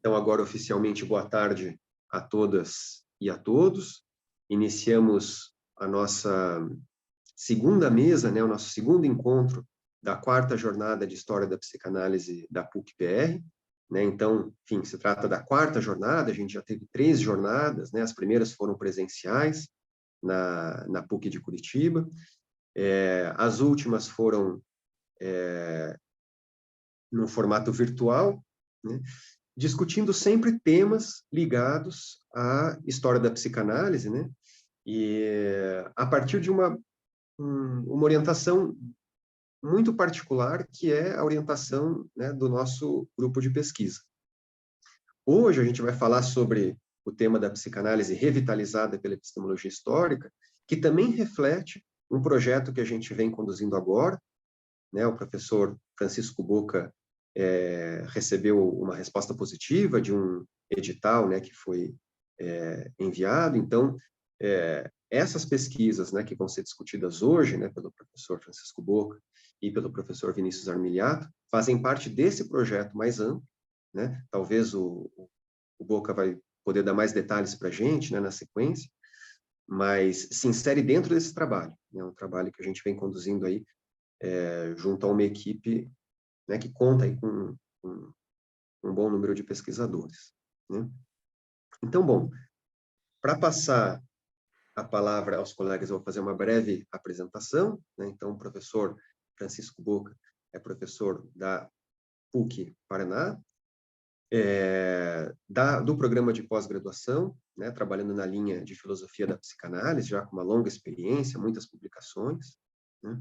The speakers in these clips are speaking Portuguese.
Então, agora, oficialmente, boa tarde a todas e a todos. Iniciamos a nossa segunda mesa, né, o nosso segundo encontro da quarta jornada de História da Psicanálise da PUC-PR. Né? Então, enfim, se trata da quarta jornada, a gente já teve 3 jornadas, né? As primeiras foram presenciais na PUC de Curitiba, as últimas foram no formato virtual, né? Discutindo sempre temas ligados à história da psicanálise, né? E a partir de uma orientação muito particular, que é a orientação, né, do nosso grupo de pesquisa. Hoje a gente vai falar sobre o tema da psicanálise revitalizada pela epistemologia histórica, que também reflete um projeto que a gente vem conduzindo agora, né? O professor Francisco Boca recebeu uma resposta positiva de um edital, né, que foi enviado. Então, essas pesquisas, né, que vão ser discutidas hoje, né, pelo professor Francisco Boca e pelo professor Vinícius Armiliato, fazem parte desse projeto mais amplo, né? Talvez o Boca vai poder dar mais detalhes para a gente, né, na sequência, mas se insere dentro desse trabalho, né? Um trabalho que a gente vem conduzindo aí junto a uma equipe, né, que conta aí com um bom número de pesquisadores, né? Então, bom, para passar a palavra aos colegas, eu vou fazer uma breve apresentação, né? Então, o professor Francisco Boca é professor da PUC Paraná, do programa de pós-graduação, né? Trabalhando na linha de filosofia da psicanálise, já com uma longa experiência, muitas publicações, né?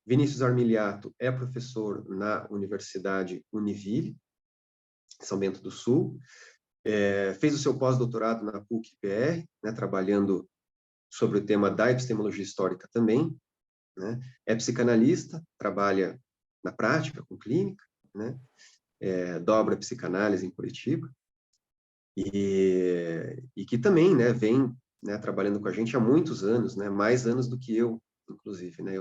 Vinícius Armiliato é professor na Universidade Univille, São Bento do Sul, fez o seu pós-doutorado na PUC-PR, né, trabalhando sobre o tema da epistemologia histórica também, né? É psicanalista, trabalha na prática, com clínica, né? Dobra psicanálise em Curitiba, e que também, né, vem, né, trabalhando com a gente há muitos anos, né, mais anos do que eu, inclusive, né?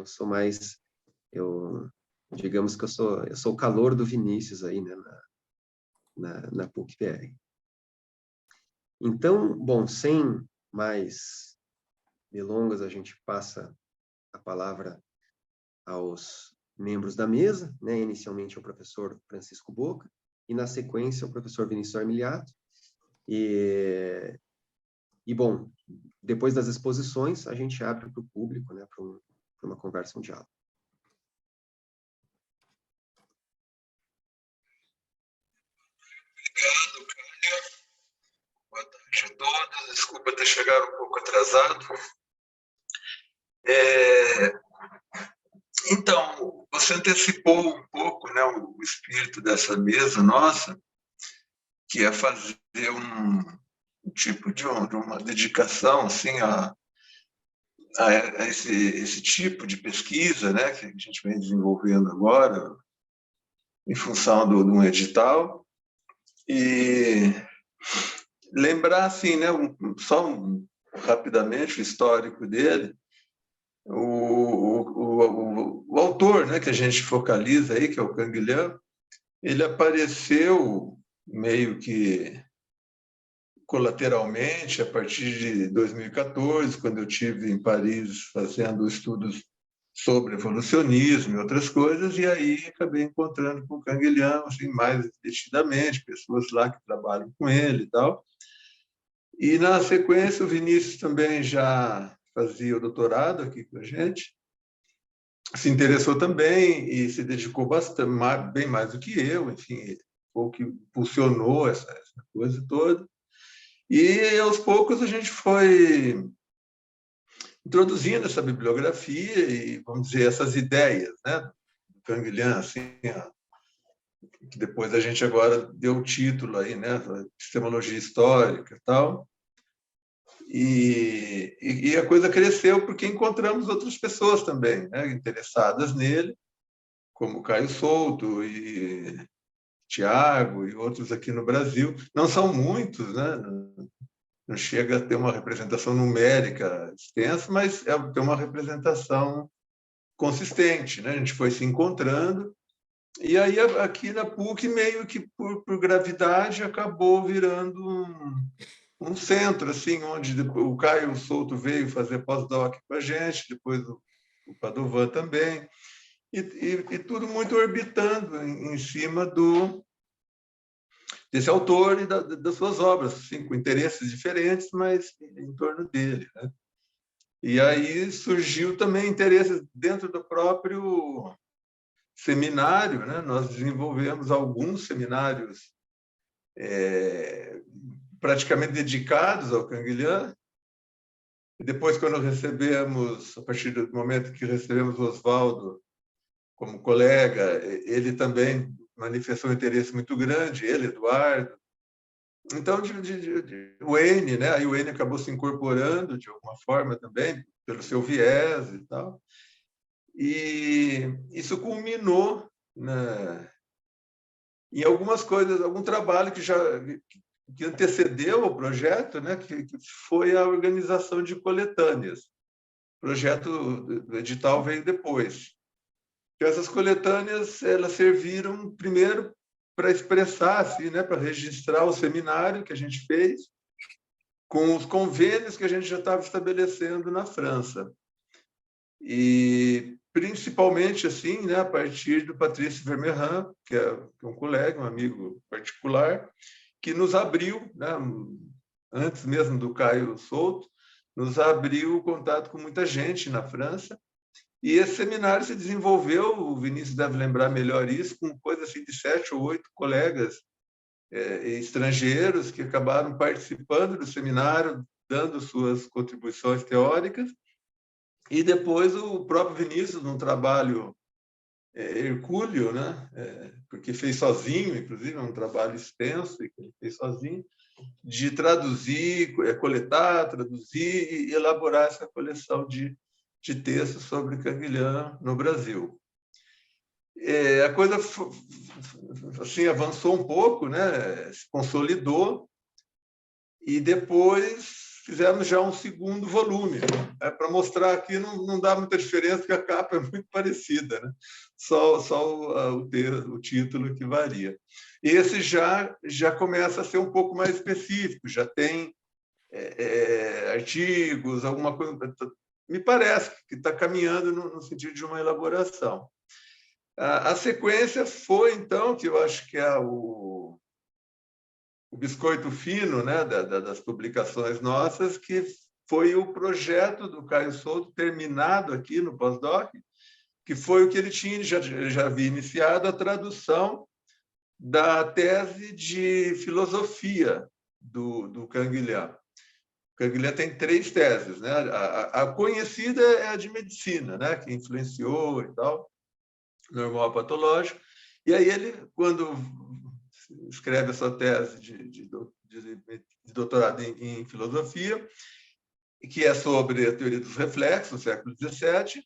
Digamos que eu sou o calor do Vinícius aí, né, na PUC-PR. Então, bom, sem mais delongas, a gente passa a palavra aos membros da mesa, né? Inicialmente o professor Francisco Boca, e na sequência o professor Vinícius Armiliato. E bom, depois das exposições, a gente abre para o público, né, para uma conversa, um diálogo. Obrigado, Caio. Boa tarde a todos. Desculpa ter chegado um pouco atrasado. Então, você antecipou um pouco, né, o espírito dessa mesa nossa, que é fazer um tipo de uma dedicação assim, a esse tipo de pesquisa, né, que a gente vem desenvolvendo agora, em função de um edital. E lembrar, assim, né, rapidamente o histórico dele. O autor, né, que a gente focaliza aí, que é o Canguilhem, ele apareceu meio que colateralmente a partir de 2014, quando eu estive em Paris fazendo estudos sobre evolucionismo e outras coisas, e aí acabei encontrando com o Canguilhem, assim, mais detidamente, pessoas lá que trabalham com ele e tal. E, na sequência, o Vinícius também já fazia o doutorado aqui com a gente, se interessou também e se dedicou bastante, bem mais do que eu, enfim, foi o que impulsionou essa coisa toda. E, aos poucos, a gente foi introduzindo essa bibliografia e, vamos dizer, essas ideias, né, do Canguilhem, assim, que depois a gente agora deu o título aí, né, epistemologia histórica e tal. E a coisa cresceu porque encontramos outras pessoas também, né, interessadas nele, como Caio Souto e Tiago e outros aqui no Brasil. Não são muitos, né? Não chega a ter uma representação numérica extensa, mas tem uma representação consistente, né? A gente foi se encontrando E aí, aqui na PUC, meio que por gravidade, acabou virando um centro, assim, onde o Caio Souto veio fazer pós-doc com a gente, depois o Padovan também, e tudo muito orbitando em cima desse autor e das suas obras, assim, com interesses diferentes, mas em torno dele, né? E aí surgiu também interesse dentro do próprio seminário, né? Nós desenvolvemos alguns seminários praticamente dedicados ao Canguilhã. E depois, quando recebemos, a partir do momento que recebemos o Oswaldo como colega, ele também manifestou um interesse muito grande, ele, Eduardo. Então, o N, né? Aí o N acabou se incorporando de alguma forma também, pelo seu viés e tal. E isso culminou, né, em algumas coisas, algum trabalho que antecedeu o projeto, né, que foi a organização de coletâneas. O projeto do edital veio depois. Então, essas coletâneas, elas serviram primeiro para expressar, assim, né, para registrar o seminário que a gente fez com os convênios que a gente já estava estabelecendo na França. E principalmente assim, né, a partir do Patrice Vermerin, que é um colega, um amigo particular, que nos abriu, né, antes mesmo do Caio Souto, nos abriu o contato com muita gente na França. E esse seminário se desenvolveu, o Vinícius deve lembrar melhor isso, com coisa assim de 7 ou 8 colegas estrangeiros que acabaram participando do seminário, dando suas contribuições teóricas. E depois o próprio Vinícius, num trabalho hercúleo, né? Porque fez sozinho, inclusive, é um trabalho extenso que ele fez sozinho, de traduzir, coletar, traduzir e elaborar essa coleção de textos sobre Canguilhã no Brasil. A coisa assim, avançou um pouco, né? Se consolidou, e depois fizemos já um segundo volume. Para mostrar aqui, não dá muita diferença, porque a capa é muito parecida, né? Só o título que varia. Esse já começa a ser um pouco mais específico, já tem artigos, alguma coisa. Me parece que está caminhando no sentido de uma elaboração. A sequência foi, então, que eu acho que é o biscoito fino, né, das publicações nossas, que foi o projeto do Caio Souto terminado aqui no pós-doc, que foi o que ele tinha, já havia iniciado a tradução da tese de filosofia do Canguilhã. O Canguilhã tem 3 teses, né? A conhecida é a de medicina, né, que influenciou e tal, normal patológico. E aí ele, quando escreve a sua tese de doutorado em filosofia, que é sobre a teoria dos reflexos, no século XVII,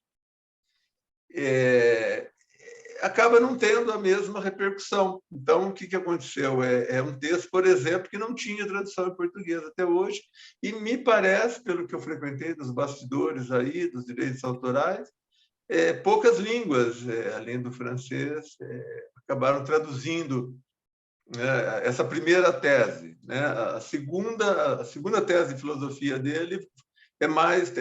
acaba não tendo a mesma repercussão. Então, o que aconteceu? É um texto, por exemplo, que não tinha tradução em português até hoje, e me parece, pelo que eu frequentei dos bastidores aí, dos direitos autorais, poucas línguas, além do francês, acabaram traduzindo essa primeira tese, né? A segunda tese de filosofia dele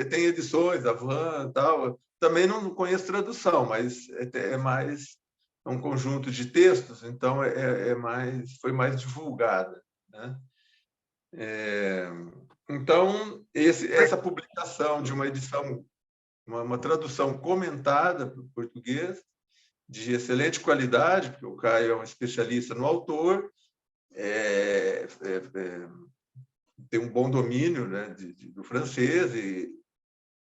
tem edições, a Van, tal. Também não conheço tradução, mas é um conjunto de textos, então foi mais divulgada, né? Então essa publicação de uma edição, uma tradução comentada para o português, de excelente qualidade, porque o Caio é um especialista no autor, tem um bom domínio, né, do francês e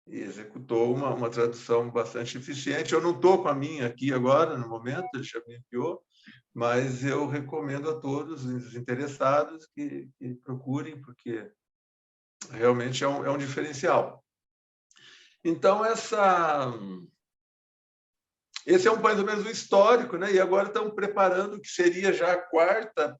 executou uma tradução bastante eficiente. Eu não estou com a minha aqui agora, no momento, ele já me enviou, mas eu recomendo a todos os interessados que procurem, porque realmente é um diferencial. Então, esse é mais ou menos o histórico, né? E agora estão preparando o que seria já a 4ª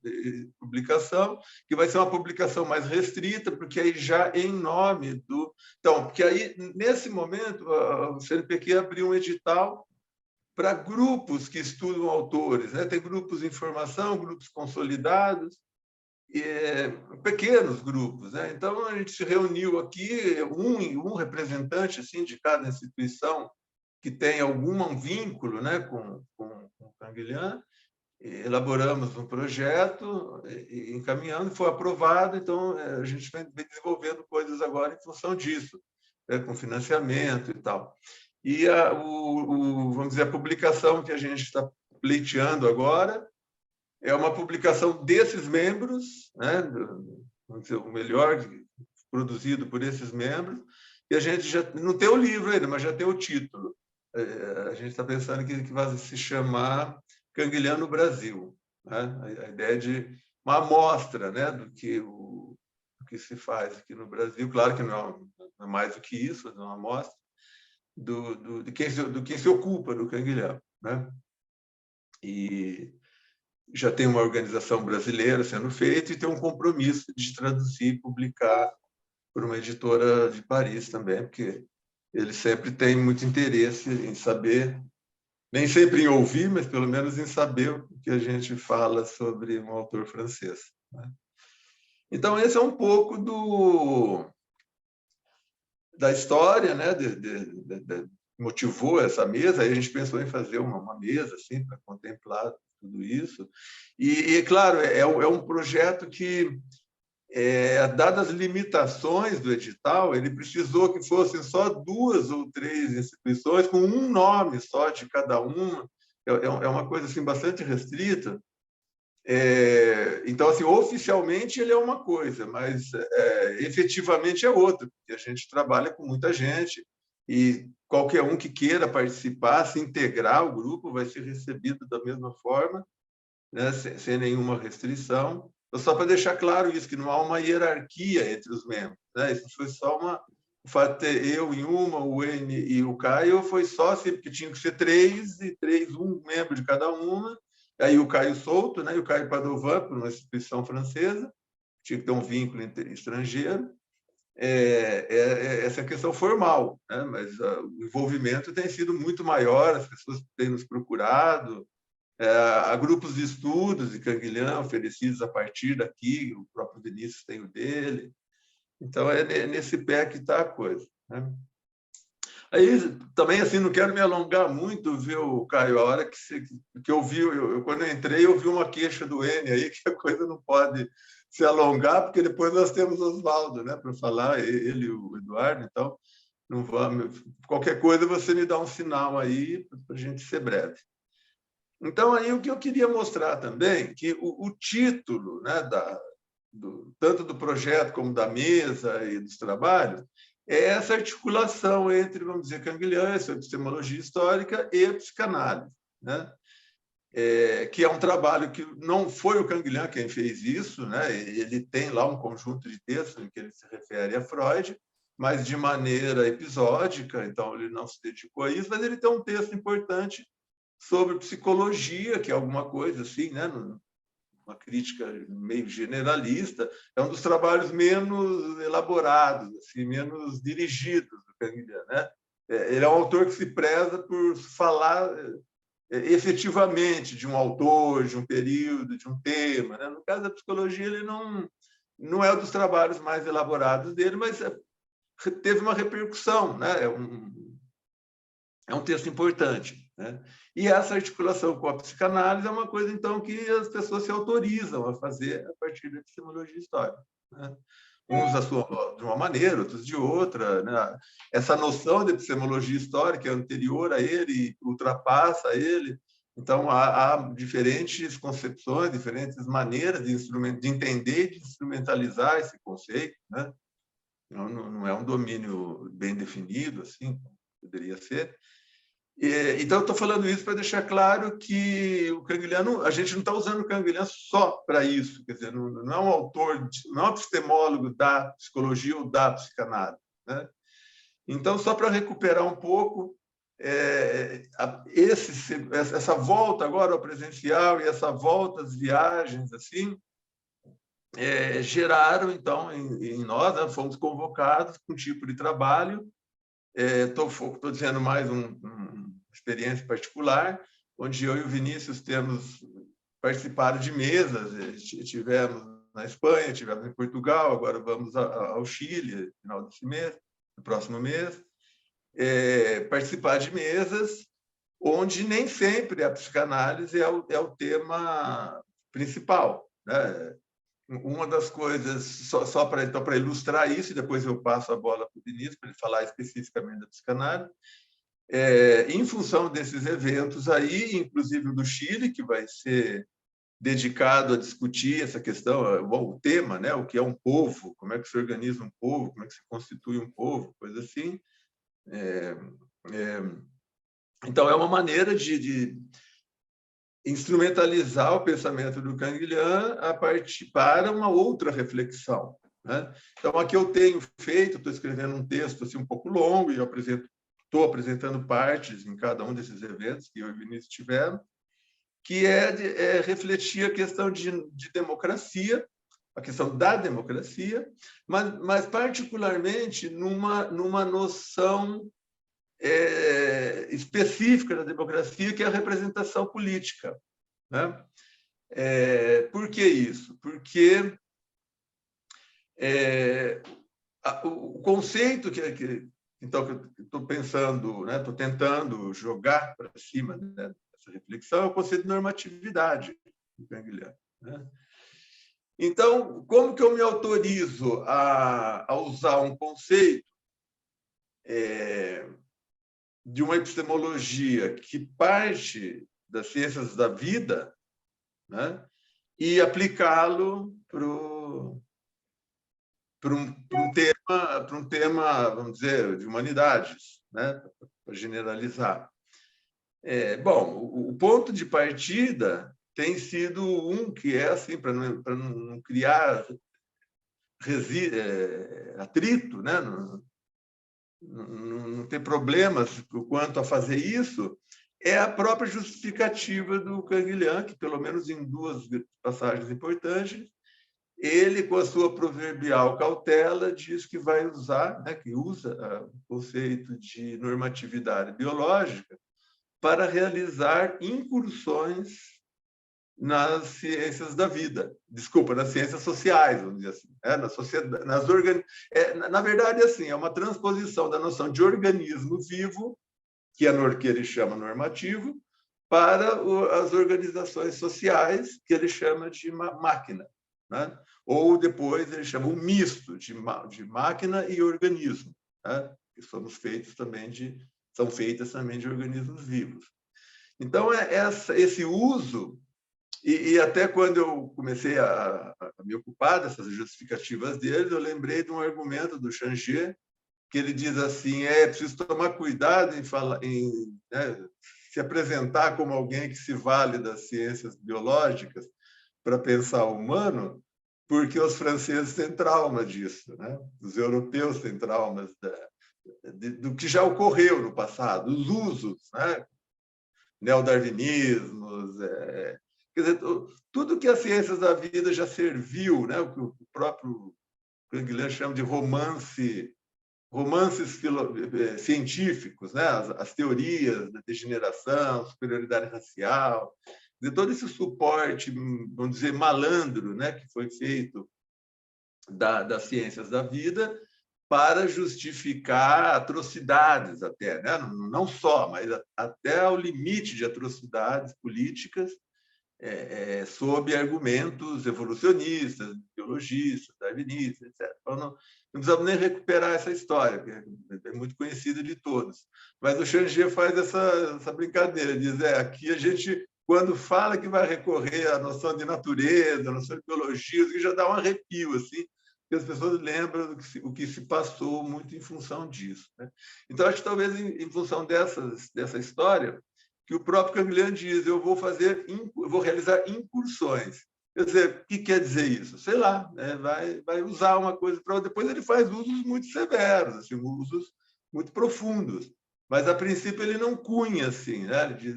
publicação, que vai ser uma publicação mais restrita, porque aí já em nome do... Então, porque aí, nesse momento, o CNPq abriu um edital para grupos que estudam autores, né? Tem grupos em formação, grupos consolidados, pequenos grupos, né? Então a gente se reuniu aqui, um representante assim de cada instituição que tem algum vínculo, né, com o Canguilhã, elaboramos um projeto, encaminhando, foi aprovado, então a gente vem desenvolvendo coisas agora em função disso, né, com financiamento e tal. E vamos dizer, a publicação que a gente está pleiteando agora é uma publicação desses membros, né, vamos dizer, o melhor produzido por esses membros, e a gente já não tem o livro ainda, mas já tem o título. A gente está pensando que vai se chamar Canguilhã no Brasil, né? A ideia de uma amostra, né, do que se faz aqui no Brasil. Claro que não é mais do que isso, é uma amostra de quem se ocupa do Canguilhã, né? E já tem uma organização brasileira sendo feita e tem um compromisso de traduzir e publicar por uma editora de Paris também, porque ele sempre tem muito interesse em saber, nem sempre em ouvir, mas pelo menos em saber o que a gente fala sobre um autor francês, né? Então, esse é um pouco da história, né, motivou essa mesa. Aí a gente pensou em fazer uma mesa assim, para contemplar tudo isso. E claro, é um projeto que, dadas as limitações do edital, ele precisou que fossem só 2 ou 3 instituições, com um nome só de cada uma. É uma coisa assim, bastante restrita. Então, assim, oficialmente ele é uma coisa, mas efetivamente é outra, porque a gente trabalha com muita gente e qualquer um que queira participar, se integrar ao grupo, vai ser recebido da mesma forma, né, sem nenhuma restrição. Então, só para deixar claro isso, que não há uma hierarquia entre os membros, né? Isso foi só o fato de ter eu em uma, o N e o Caio, foi só assim, porque tinha que ser 3, um membro de cada uma. Aí o Caio Souto, né, e o Caio Padovan, por uma instituição francesa, tinha que ter um vínculo estrangeiro. Essa questão formal, né? Mas o envolvimento tem sido muito maior, as pessoas têm nos procurado, há grupos de estudos de Canguilhã oferecidos a partir daqui, o próprio Vinícius tem o dele. Então, é nesse pé que está a coisa, né? Aí, também, assim, não quero me alongar muito, viu, Caio? A hora que eu vi, quando eu entrei, eu vi uma queixa do N aí, que a coisa não pode se alongar, porque depois nós temos o Oswaldo, né, para falar, ele e o Eduardo, então, não vamos. Qualquer coisa, você me dá um sinal aí, para a gente ser breve. Então, aí o que eu queria mostrar também, que o título, né, tanto do projeto como da mesa e dos trabalhos, é essa articulação entre, vamos dizer, Canguilhã, essa epistemologia histórica e a psicanálise, né? Que é um trabalho que não foi o Canguilhã quem fez isso, né? Ele tem lá um conjunto de textos em que ele se refere a Freud, mas de maneira episódica, então ele não se dedicou a isso, mas ele tem um texto importante sobre psicologia, que é alguma coisa assim, né? Uma crítica meio generalista, é um dos trabalhos menos elaborados, assim, menos dirigidos do Canguilhã, né? Ele é um autor que se preza por falar efetivamente de um autor, de um período, de um tema, né? No caso da psicologia, ele não é um dos trabalhos mais elaborados dele, mas teve uma repercussão, né? É um texto importante, né? E essa articulação com a psicanálise é uma coisa, então, que as pessoas se autorizam a fazer a partir da epistemologia histórica, né? Uns de uma maneira, outros de outra, né? Essa noção de epistemologia histórica é anterior a ele, ultrapassa ele. Então, há diferentes concepções, diferentes maneiras de entender e de instrumentalizar esse conceito, né? Não é um domínio bem definido, assim, como poderia ser. Então, eu estou falando isso para deixar claro que o Canguilhã, a gente não está usando o Canguilhã só para isso, quer dizer, não é um autor, não é um epistemólogo da psicologia ou da psicanálise, né? Então, só para recuperar um pouco, essa volta agora ao presencial e essa volta às viagens, assim, geraram, então, em nós, né, fomos convocados com um tipo de trabalho. Estou dizendo mais experiência particular, onde eu e o Vinícius temos participado de mesas, tivemos na Espanha, tivemos em Portugal, agora vamos ao Chile, no final desse mês, no próximo mês, participar de mesas onde nem sempre a psicanálise é o tema principal, né? Uma das coisas, só para ilustrar isso, e depois eu passo a bola para o Vinícius, para ele falar especificamente da psicanálise, em função desses eventos aí, inclusive o do Chile, que vai ser dedicado a discutir essa questão, bom, o tema, né, o que é um povo, como é que se organiza um povo, como é que se constitui um povo, coisa assim. Então, é uma maneira de instrumentalizar o pensamento do Canguilhem a partir para uma outra reflexão, né? Então, aqui eu tenho feito, estou escrevendo um texto assim, um pouco longo, e eu estou apresentando partes em cada um desses eventos que eu e o Vinícius tivemos, que é refletir a questão de democracia, a questão da democracia, mas particularmente numa noção específica da democracia, que é a representação política, né? Por que isso? Porque o conceito então, que eu estou pensando, né, estou tentando jogar para cima, né, dessa reflexão, é o conceito de normatividade do Canguilhem, né? Então, como que eu me autorizo a usar um conceito de uma epistemologia que parte das ciências da vida, né, e aplicá-lo para um tema, vamos dizer, de humanidades, né, para generalizar. Bom, o ponto de partida tem sido que é assim, para não criar atrito, né, não ter problemas quanto a fazer isso, é a própria justificativa do Canguilhem, que, pelo menos em duas passagens importantes, ele, com a sua proverbial cautela, diz que vai usar, né, que usa o conceito de normatividade biológica para realizar incursões nas ciências da vida, desculpa, nas ciências sociais, vamos dizer assim, na sociedade, na verdade, assim, é uma transposição da noção de organismo vivo, que ele chama normativo, para as organizações sociais, que ele chama de máquina, né? Ou depois ele chama um misto de máquina e organismo, né? Que são feitas também de organismos vivos. Então, esse uso. E até quando eu comecei a me ocupar dessas justificativas dele, eu lembrei de um argumento do Changé, que ele diz assim: é preciso tomar cuidado né, se apresentar como alguém que se vale das ciências biológicas para pensar o humano, porque os franceses têm trauma disso, né? Os europeus têm traumas do que já ocorreu no passado, os usos, né? Neodarwinismos, quer dizer, tudo que as ciências da vida já serviu, né? O que o próprio Canguilhem chama de romances científicos, né? As teorias da degeneração, superioridade racial, de todo esse suporte, vamos dizer, malandro, né? Que foi feito das ciências da vida para justificar atrocidades até, né? Não só, mas até ao limite de atrocidades políticas, sob argumentos evolucionistas, biologistas, darwinistas, etc. Então, não precisamos nem recuperar essa história, que é muito conhecida de todos. Mas o Changé faz essa brincadeira, diz, aqui a gente, quando fala que vai recorrer à noção de natureza, à noção de biologia, que já dá um arrepio, assim, que as pessoas lembram o que se passou muito em função disso, né? Então, acho que talvez em função dessa história, que o próprio Canguilhem diz, eu vou realizar incursões. Quer dizer, o que quer dizer isso? Sei lá, né? vai usar uma coisa para outra. Depois ele faz usos muito severos, assim, usos muito profundos. Mas, a princípio, ele não cunha assim, né? Ele diz...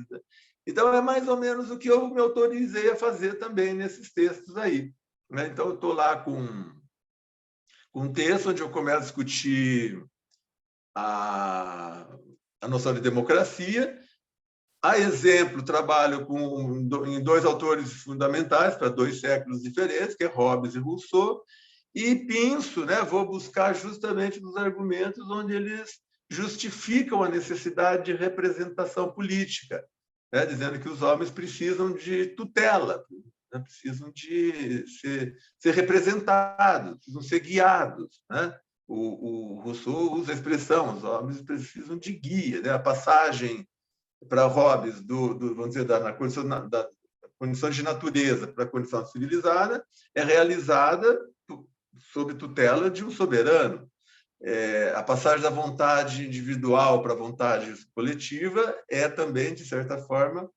Então, é mais ou menos o que eu me autorizei a fazer também nesses textos aí, né? Então, eu estou lá com um texto onde eu começo a discutir a noção de democracia, A exemplo, trabalho em dois autores fundamentais para dois séculos diferentes, que é Hobbes e Rousseau, e penso, né, vou buscar justamente nos argumentos onde eles justificam a necessidade de representação política, né, dizendo que os homens precisam de tutela, né, precisam de ser representados, precisam ser guiados, né? O Rousseau usa a expressão: os homens precisam de guia, né? A passagem para Hobbes vamos dizer, da condição de natureza para a condição civilizada é realizada sob tutela de um soberano. A passagem da vontade individual para a vontade coletiva é também, de certa forma,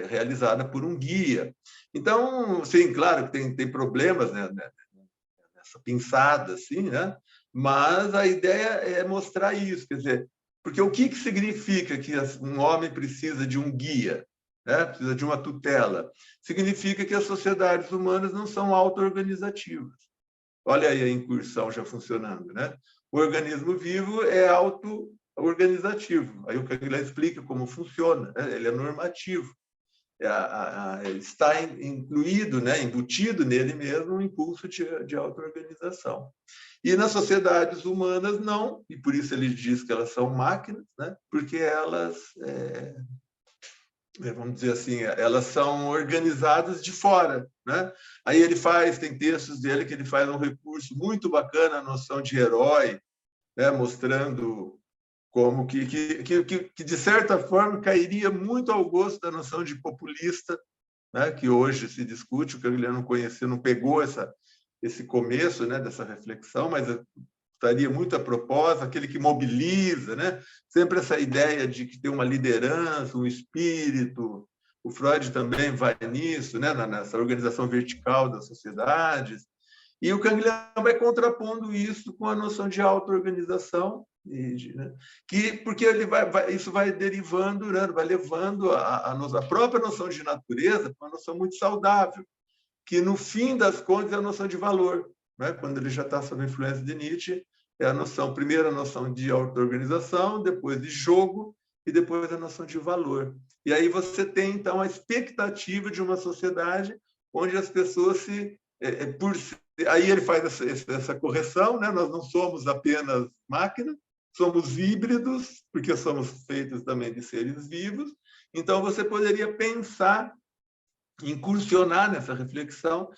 realizada por um guia. Então, sim, claro que tem problemas, né, nessa pinçada, assim, né? Mas a ideia é mostrar isso, quer dizer, porque o que significa que um homem precisa de um guia, né? Precisa de uma tutela? Significa que as sociedades humanas não são auto-organizativas. Olha aí a incursão já funcionando, né? O organismo vivo é auto-organizativo. Aí o Canguilhem explica como funciona, né? Ele é normativo. Está incluído, né, embutido nele mesmo um impulso de auto-organização. E nas sociedades humanas, não, e por isso ele diz que elas são máquinas, né, porque elas, vamos dizer assim, elas são organizadas de fora, né? Aí tem textos dele que ele faz um recurso muito bacana, a noção de herói, né, mostrando como que, de certa forma, cairia muito ao gosto da noção de populista, né, que hoje se discute. O Canguilhem não conhecia, não pegou esse começo, né, dessa reflexão, mas estaria muito a propósito, aquele que mobiliza, né? Sempre essa ideia de que tem uma liderança, um espírito. O Freud também vai nisso, né, nessa organização vertical das sociedades. E o Canguilhem vai contrapondo isso com a noção de auto-organização, né? Porque isso vai derivando, né? Vai levando a própria noção de natureza para uma noção muito saudável, que, no fim das contas, é a noção de valor. Né? Quando ele já está sob a influência de Nietzsche, é primeiro a noção de auto-organização, depois de jogo, e depois a noção de valor. E aí você tem, então, a expectativa de uma sociedade onde as pessoas aí ele faz essa correção, né? Nós não somos apenas máquinas, somos híbridos, porque somos feitos também de seres vivos. Então, você poderia pensar, incursionar nessa reflexão,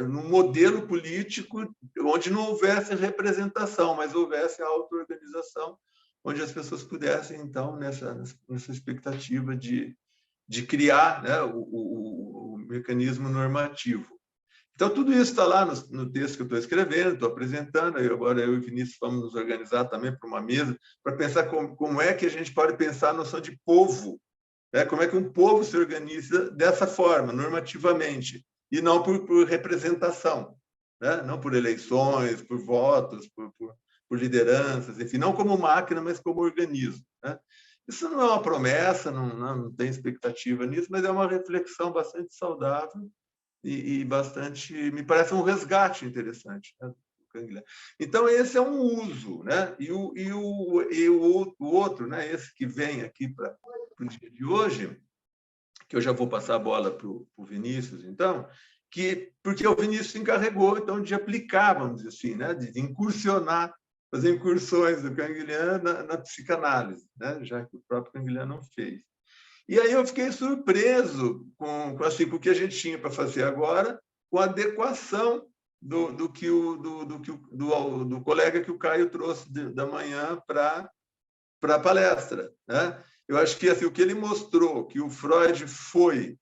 num modelo político onde não houvesse representação, mas houvesse a auto-organização, onde as pessoas pudessem, então, nessa expectativa de criar, né, o mecanismo normativo. Então, tudo isso está lá no texto que eu estou escrevendo, estou apresentando, e agora eu e o Vinícius vamos nos organizar também para uma mesa, para pensar como é que a gente pode pensar a noção de povo, né? Como é que um povo se organiza dessa forma, normativamente, e não por representação, né? Não por eleições, por votos, por lideranças, enfim, não como máquina, mas como organismo, né? Isso não é uma promessa, não tem expectativa nisso, mas é uma reflexão bastante saudável e bastante, me parece um resgate interessante, né? Então, esse é um uso, né? E o outro, né? Esse que vem aqui para o dia de hoje, que eu já vou passar a bola para o Vinícius, então, porque o Vinícius se encarregou, então, de aplicar, vamos dizer assim, né? De incursionar, fazer incursões do Canguilhem na psicanálise, né? Já que o próprio Canguilhem não fez. E aí eu fiquei surpreso com o que a gente tinha para fazer agora, com a adequação do colega que o Caio trouxe da manhã para a palestra, né? Eu acho que assim, o que ele mostrou, que o Freud foi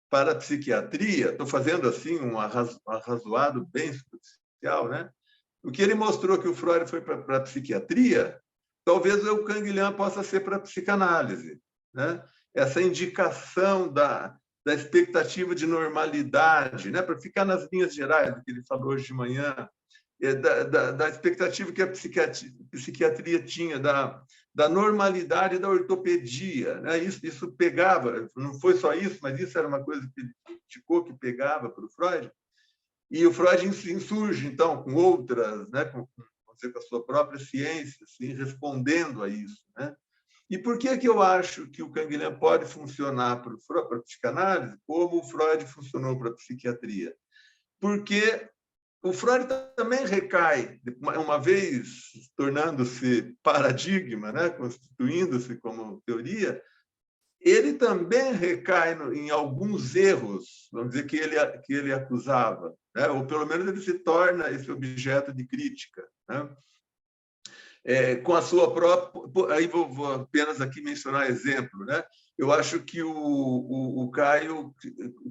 para a psiquiatria, estou fazendo assim um arrazoado bem superficial, né? O que ele mostrou que o Freud foi para a psiquiatria, talvez o Canguilhem possa ser para a psicanálise, né? Essa indicação da expectativa de normalidade, né? Para ficar nas linhas gerais do que ele falou hoje de manhã, da expectativa que a psiquiatria tinha da normalidade da ortopedia, né? Isso pegava, não foi só isso, mas isso era uma coisa que ele indicou que pegava para o Freud. E o Freud insurge, então, com outras, né, com a sua própria ciência, assim, respondendo a isso, né? E por que eu acho que o Canguilhem pode funcionar para a psicanálise como o Freud funcionou para a psiquiatria? Porque o Freud também recai, uma vez tornando-se paradigma, né, constituindo-se como teoria, ele também recai em alguns erros, vamos dizer, que ele acusava, né? Ou pelo menos ele se torna esse objeto de crítica, né? Com a sua própria... Aí vou apenas aqui mencionar exemplo, né? Eu acho que o Caio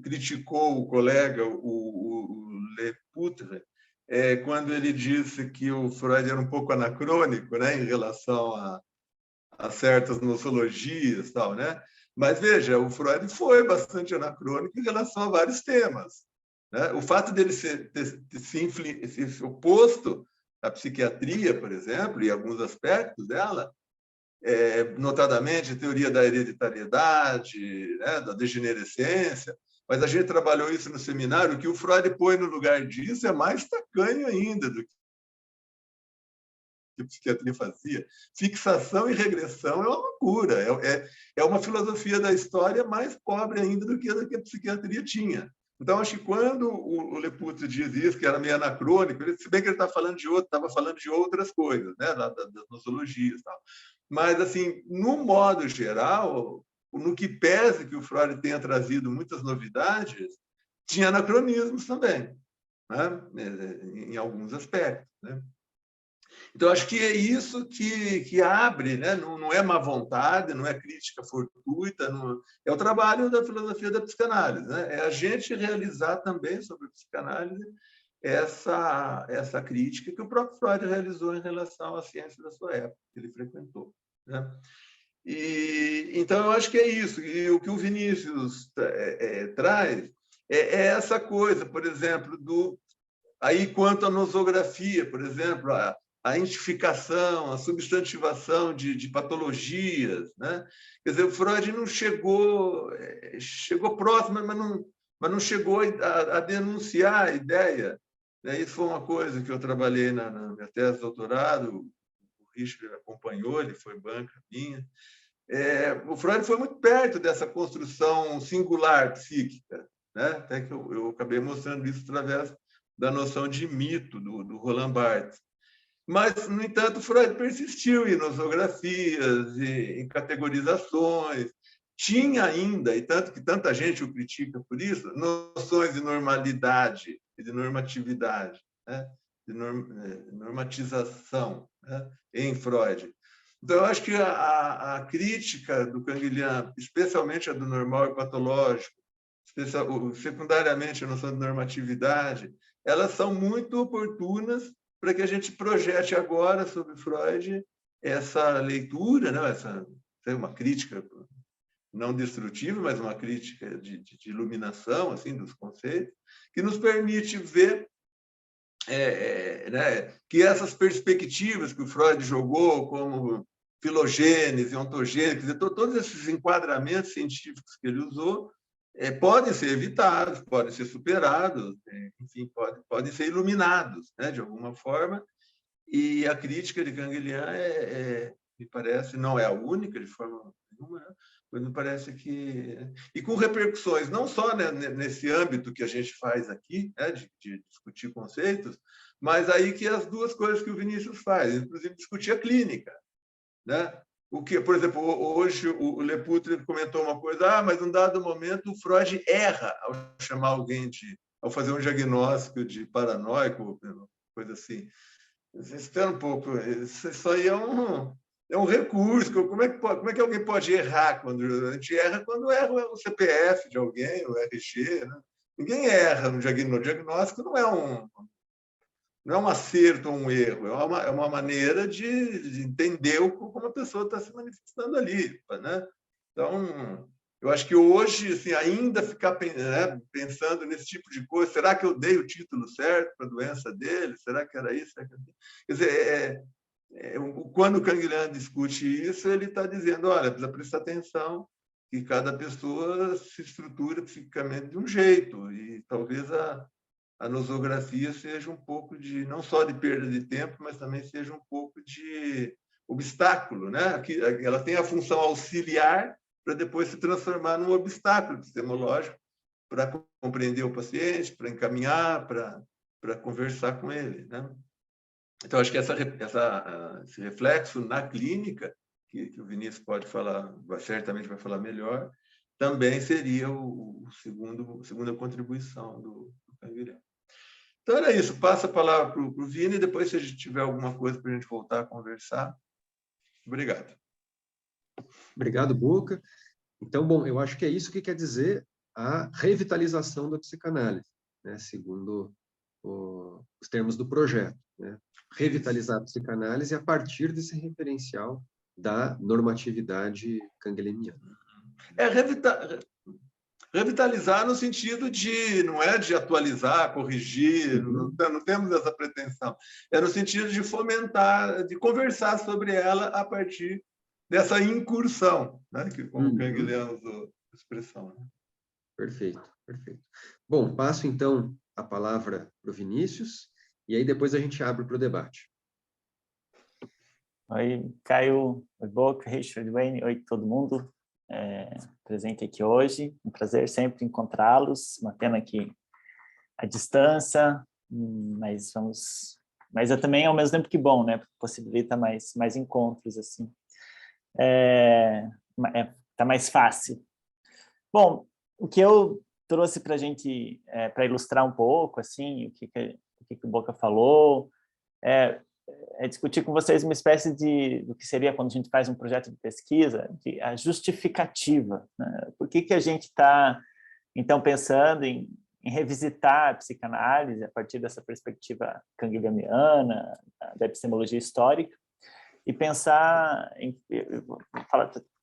criticou o colega, o Lepoutre, quando ele disse que o Freud era um pouco anacrônico, né, em relação a certas nosologias, tal, né? Mas veja, o Freud foi bastante anacrônico em relação a vários temas, né? O fato dele ter se oposto à psiquiatria, por exemplo, e alguns aspectos dela, notadamente a teoria da hereditariedade, né, da degenerescência, mas a gente trabalhou isso no seminário, o que o Freud põe no lugar disso é mais tacanho ainda do que a psiquiatria fazia. Fixação e regressão é uma loucura, é uma filosofia da história mais pobre ainda do que a psiquiatria tinha. Então, acho que quando o Lepoutre diz isso, que era meio anacrônico, se bem que ele estava falando de outras coisas, né, das nosologias e tal. Mas, assim, no modo geral, no que pese que o Freud tenha trazido muitas novidades, tinha anacronismos também, né, em alguns aspectos, né? Então, acho que é isso que abre, né? Não é má vontade, não é crítica fortuita, não... é o trabalho da filosofia da psicanálise, né? É a gente realizar também sobre a psicanálise essa crítica que o próprio Freud realizou em relação à ciência da sua época, que ele frequentou, né? Então, eu acho que é isso. E o que o Vinícius traz é essa coisa, por exemplo, aí, quanto à nosografia, por exemplo, a identificação, a substantivação de patologias, né? Quer dizer, o Freud não chegou próximo, mas não chegou a denunciar a ideia, né? Isso foi uma coisa que eu trabalhei na minha tese de doutorado, o Richard acompanhou, ele foi banca minha. O Freud foi muito perto dessa construção singular psíquica, né? Até que eu acabei mostrando isso através da noção de mito do Roland Barthes. Mas, no entanto, Freud persistiu em nosografias, em categorizações, tinha ainda, e tanto que tanta gente o critica por isso, noções de normalidade e de normatividade, né? De normatização, né? Em Freud. Então, eu acho que a crítica do Canguilhem, especialmente a do normal e patológico, secundariamente a noção de normatividade, elas são muito oportunas para que a gente projete agora sobre Freud essa leitura, né? Uma crítica não destrutiva, mas uma crítica de iluminação assim dos conceitos, que nos permite ver né, que essas perspectivas que o Freud jogou como filogênese, ontogênese, todos esses enquadramentos científicos que ele usou, podem ser evitados, podem ser superados, enfim, podem ser iluminados, né, de alguma forma. E a crítica de Canguilhem, me parece, não é a única de forma nenhuma, né? Mas me parece que... E com repercussões, não só, né, nesse âmbito que a gente faz aqui, né, de discutir conceitos, mas aí que as duas coisas que o Vinícius faz, inclusive discutir a clínica, né? O que, por exemplo, hoje o Lepoutre comentou uma coisa, mas num dado momento o Freud erra ao chamar alguém ao fazer um diagnóstico de paranoico, coisa assim. Espera um pouco, isso aí é um recurso. Como é que alguém pode errar? A gente erra quando erra o CPF de alguém, o RG, né? Ninguém erra no diagnóstico. O diagnóstico não é um acerto ou um erro, é uma maneira de entender como a pessoa está se manifestando ali, né? Então, eu acho que hoje, assim, ainda ficar, né, pensando nesse tipo de coisa, será que eu dei o título certo para a doença dele? Será que era isso? Quer dizer, quando o Canguilhem discute isso, ele está dizendo, olha, precisa prestar atenção que cada pessoa se estrutura psiquicamente de um jeito, e talvez a nosografia seja um pouco não só de perda de tempo, mas também seja um pouco de obstáculo, né? Ela tem a função auxiliar para depois se transformar num obstáculo epistemológico para compreender o paciente, para encaminhar, para conversar com ele, né? Então, acho que esse reflexo na clínica, que o Vinícius pode falar, certamente vai falar melhor, também seria a segunda contribuição do Canguilhão. Então, era isso. Passa a palavra para o Vini, e depois, se a gente tiver alguma coisa para a gente voltar a conversar. Obrigado. Obrigado, Boca. Então, bom, eu acho que é isso que quer dizer a revitalização da psicanálise, né, segundo os termos do projeto, né? Revitalizar a psicanálise a partir desse referencial da normatividade canguilheniana. Revitalizar no sentido de, não é de atualizar, corrigir, não temos essa pretensão. É no sentido de fomentar, de conversar sobre ela a partir dessa incursão, né? Que, como o Canguilhão usou a expressão. Né? Perfeito, perfeito. Bom, passo então a palavra para o Vinícius, e aí depois a gente abre para o debate. Oi, Caio, oi, Boca, Richard, Wayne, oi, todo mundo presente aqui hoje. Um prazer sempre encontrá-los, uma pena que a distância, mas é também ao mesmo tempo que bom, né? Possibilita mais encontros, assim. Tá mais fácil. Bom, o que eu trouxe para a gente, para ilustrar um pouco, assim, o que o Boca falou, é discutir com vocês uma espécie do que seria quando a gente faz um projeto de pesquisa, a justificativa, né? Por que a gente está, então, pensando em revisitar a psicanálise a partir dessa perspectiva canguilhamiana, da epistemologia histórica, e pensar em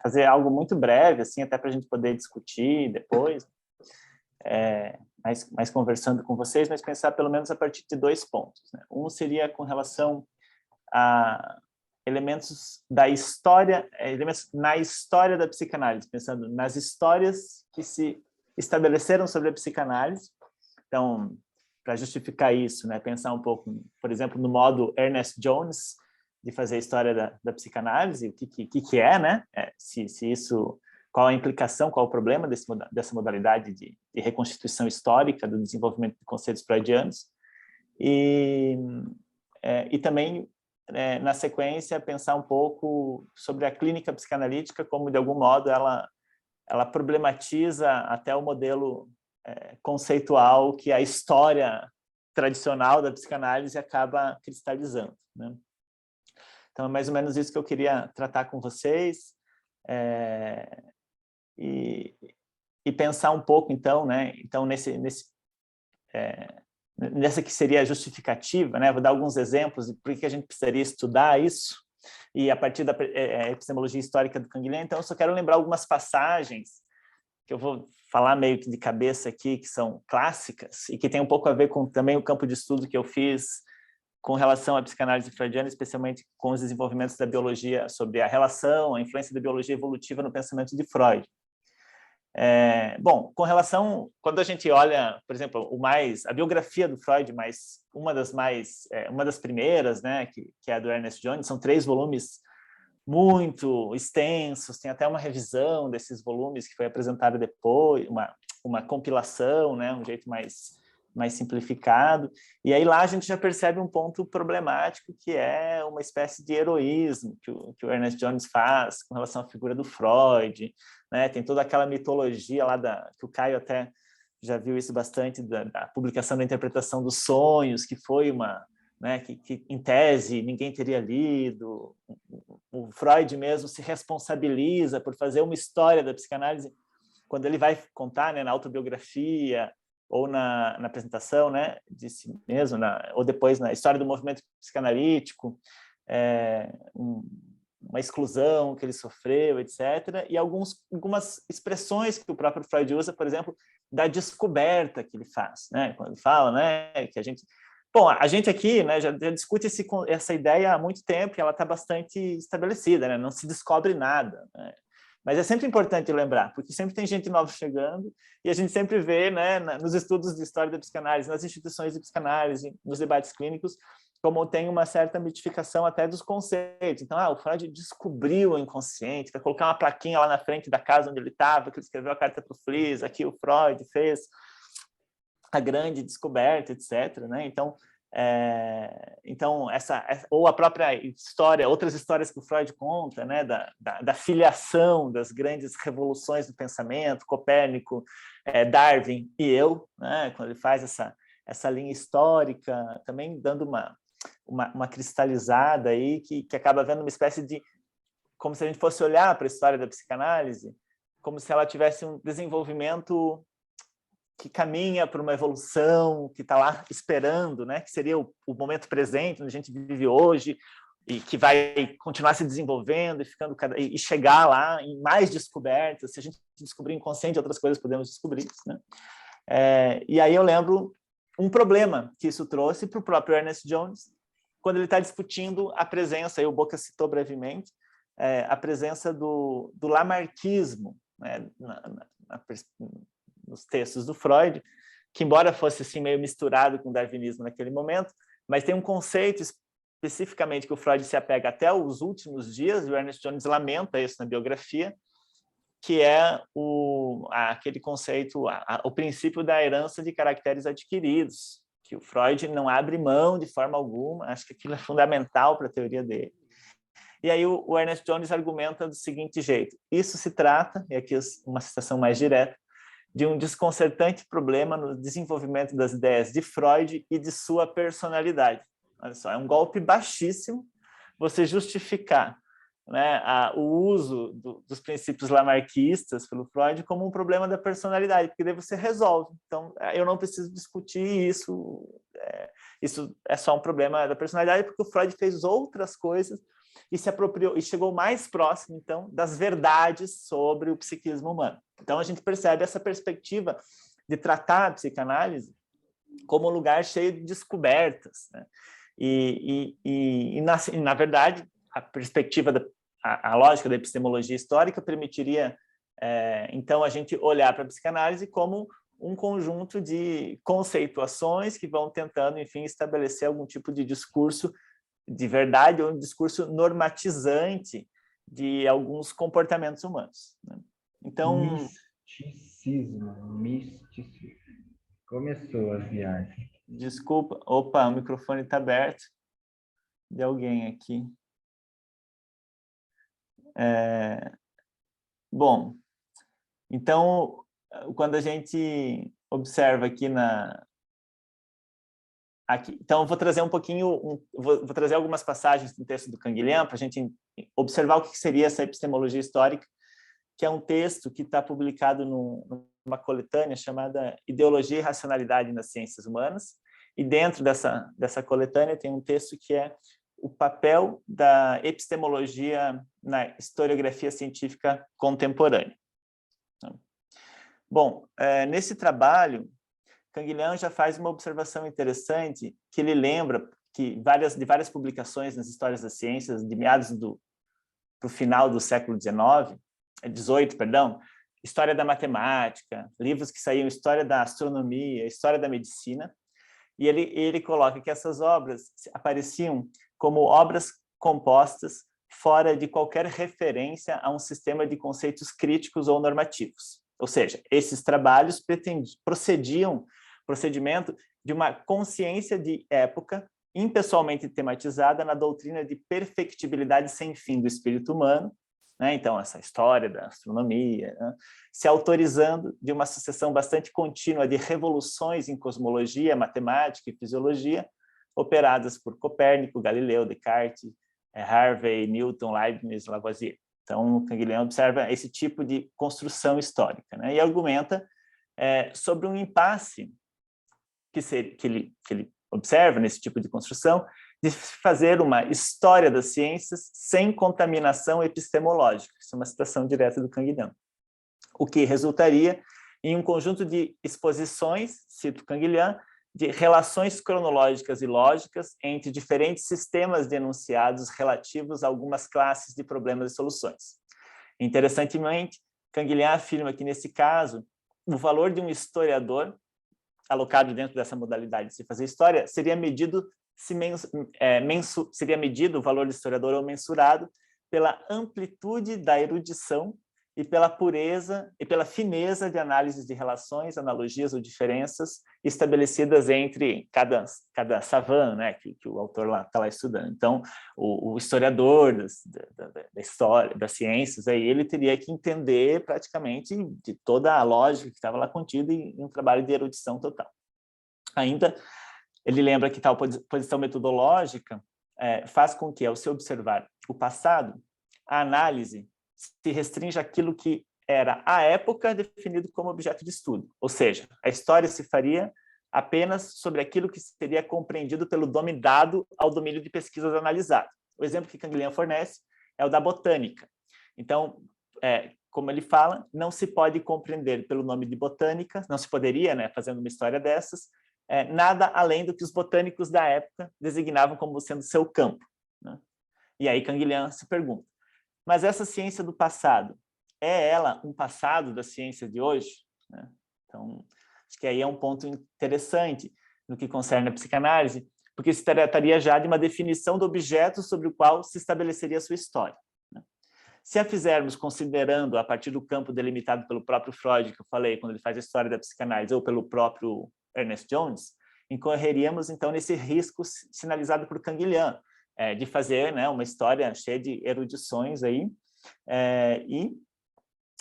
fazer algo muito breve, assim, até para a gente poder discutir depois, mais conversando com vocês, mas pensar pelo menos a partir de 2 pontos. Né? Um seria com relação a elementos da história, elementos na história da psicanálise, pensando nas histórias que se estabeleceram sobre a psicanálise. Então, para justificar isso, né, pensar um pouco, por exemplo, no modo Ernest Jones de fazer a história da psicanálise, o que é, né? Se isso, qual a implicação, qual o problema dessa modalidade de reconstituição histórica do desenvolvimento de conceitos freudianos. E também, na sequência, pensar um pouco sobre a clínica psicanalítica, como, de algum modo, ela problematiza até o modelo conceitual que a história tradicional da psicanálise acaba cristalizando, né? Então, é mais ou menos isso que eu queria tratar com vocês, e pensar um pouco, então, né? Então, nessa que seria a justificativa, né? Vou dar alguns exemplos de por que a gente precisaria estudar isso, e a partir da epistemologia histórica do Canguilhem. Então, eu só quero lembrar algumas passagens que eu vou falar meio que de cabeça aqui, que são clássicas, e que tem um pouco a ver com também o campo de estudo que eu fiz com relação à psicanálise freudiana, especialmente com os desenvolvimentos da biologia, sobre a relação, a influência da biologia evolutiva no pensamento de Freud. Bom, com relação, quando a gente olha, por exemplo, a biografia do Freud, uma das primeiras, né, que é a do Ernest Jones, são 3 volumes muito extensos, tem até uma revisão desses volumes que foi apresentada depois, uma compilação, né, um jeito mais simplificado, e aí lá a gente já percebe um ponto problemático, que é uma espécie de heroísmo que o Ernest Jones faz com relação à figura do Freud, né? Tem toda aquela mitologia lá que o Caio até já viu isso bastante, da publicação da interpretação dos sonhos, que foi né, que em tese ninguém teria lido. O Freud mesmo se responsabiliza por fazer uma história da psicanálise quando ele vai contar, né, na autobiografia ou na apresentação, né, de si mesmo, ou depois na história do movimento psicanalítico, uma exclusão que ele sofreu, etc. E algumas expressões que o próprio Freud usa, por exemplo, da descoberta que ele faz, né, quando ele fala, né, que a gente... Bom, a gente aqui, né, já discute essa ideia há muito tempo, e ela está bastante estabelecida, né, não se descobre nada, né? Mas é sempre importante lembrar, porque sempre tem gente nova chegando, e a gente sempre vê, né, nos estudos de história da psicanálise, nas instituições de psicanálise, nos debates clínicos, como tem uma certa mitificação até dos conceitos. Então, o Freud descobriu o inconsciente, vai colocar uma plaquinha lá na frente da casa onde ele estava, que ele escreveu a carta para o Fliess, aqui o Freud fez a grande descoberta, etc. Né? Então, ou a própria história, outras histórias que o Freud conta, né? da filiação das grandes revoluções do pensamento, Copérnico, Darwin e eu, né? Quando ele faz essa linha histórica, também dando uma cristalizada aí, que acaba vendo uma espécie de, como se a gente fosse olhar para a história da psicanálise, como se ela tivesse um desenvolvimento que caminha para uma evolução, que está lá esperando, né? Que seria o momento presente, onde a gente vive hoje, e que vai continuar se desenvolvendo e chegar lá em mais descobertas. Se a gente descobrir inconsciente, outras coisas podemos descobrir isso, né? E aí eu lembro um problema que isso trouxe para o próprio Ernest Jones, quando ele está discutindo a presença, aí o Boca citou brevemente, a presença do lamarckismo, né, nos textos do Freud, que embora fosse assim meio misturado com o darwinismo naquele momento, mas tem um conceito especificamente que o Freud se apega até os últimos dias, e o Ernest Jones lamenta isso na biografia, que é aquele conceito, o princípio da herança de caracteres adquiridos, que o Freud não abre mão de forma alguma, acho que aquilo é fundamental para a teoria dele. E aí o Ernest Jones argumenta do seguinte jeito: isso se trata, e aqui uma citação mais direta, de um desconcertante problema no desenvolvimento das ideias de Freud e de sua personalidade. Olha só, é um golpe baixíssimo você justificar, né, o uso dos princípios lamarckistas pelo Freud como um problema da personalidade, porque daí você resolve. Então, eu não preciso discutir isso, isso é só um problema da personalidade, porque o Freud fez outras coisas e se apropriou e chegou mais próximo, então, das verdades sobre o psiquismo humano. Então, a gente percebe essa perspectiva de tratar a psicanálise como um lugar cheio de descobertas, né? Na verdade, a perspectiva a lógica da epistemologia histórica permitiria, então, a gente olhar para a psicanálise como um conjunto de conceituações que vão tentando, enfim, estabelecer algum tipo de discurso de verdade ou um discurso normatizante de alguns comportamentos humanos, né? Então... Misticismo. Começou a viagem. Desculpa. Opa, o microfone está aberto. De alguém aqui. Bom, então, quando a gente observa aqui então, eu vou trazer um pouquinho, vou trazer algumas passagens do texto do Canguilhem para a gente observar o que seria essa epistemologia histórica, que é um texto que está publicado numa coletânea chamada Ideologia e Racionalidade nas Ciências Humanas, e dentro dessa coletânea tem um texto que é o papel da epistemologia na historiografia científica contemporânea. Bom, nesse trabalho, Canguilhem já faz uma observação interessante, que ele lembra que de várias publicações nas histórias das ciências, de meados para o final do século XVIII, perdão, história da matemática, livros que saíam, história da astronomia, história da medicina, e ele coloca que essas obras apareciam como obras compostas fora de qualquer referência a um sistema de conceitos críticos ou normativos. Ou seja, esses trabalhos procedimento de uma consciência de época impessoalmente tematizada na doutrina de perfectibilidade sem fim do espírito humano, né? Então, essa história da astronomia, né? Se autorizando de uma sucessão bastante contínua de revoluções em cosmologia, matemática e fisiologia, operadas por Copérnico, Galileu, Descartes, Harvey, Newton, Leibniz, Lavoisier. Então, Canguilhem observa esse tipo de construção histórica, né? E argumenta sobre um impasse que ele observa nesse tipo de construção, de fazer uma história das ciências sem contaminação epistemológica. Isso é uma citação direta do Canguilhem. O que resultaria em um conjunto de exposições, cito Canguilhem, de relações cronológicas e lógicas entre diferentes sistemas de enunciados relativos a algumas classes de problemas e soluções. Interessantemente, Canguilhem afirma que, nesse caso, o valor de um historiador alocado dentro dessa modalidade de se fazer história seria medido seria medido, o valor do historiador ou mensurado pela amplitude da erudição e pela pureza e pela fineza de análises de relações, analogias ou diferenças estabelecidas entre cada savant, né, que o autor está lá estudando. Então, o historiador da história, das ciências, aí, ele teria que entender praticamente de toda a lógica que estava lá contida em um trabalho de erudição total. Ainda, ele lembra que tal posição metodológica faz com que, ao se observar o passado, a análise se restringe àquilo que era, à época, definido como objeto de estudo. Ou seja, a história se faria apenas sobre aquilo que seria compreendido pelo nome dado ao domínio de pesquisas analisado. O exemplo que Canguilhem fornece é o da botânica. Então, como ele fala, não se pode compreender pelo nome de botânica, não se poderia, né, fazendo uma história dessas, nada além do que os botânicos da época designavam como sendo seu campo, né? E aí Canguilhem se pergunta, mas essa ciência do passado, é ela um passado da ciência de hoje? Né? Então, acho que aí é um ponto interessante no que concerne a psicanálise, porque se trataria já de uma definição do objeto sobre o qual se estabeleceria a sua história. Né? Se a fizermos considerando a partir do campo delimitado pelo próprio Freud, que eu falei, quando ele faz a história da psicanálise, ou pelo próprio Ernest Jones, incorreríamos, então, nesse risco sinalizado por Canguilhem, de fazer, né, uma história cheia de erudições aí, e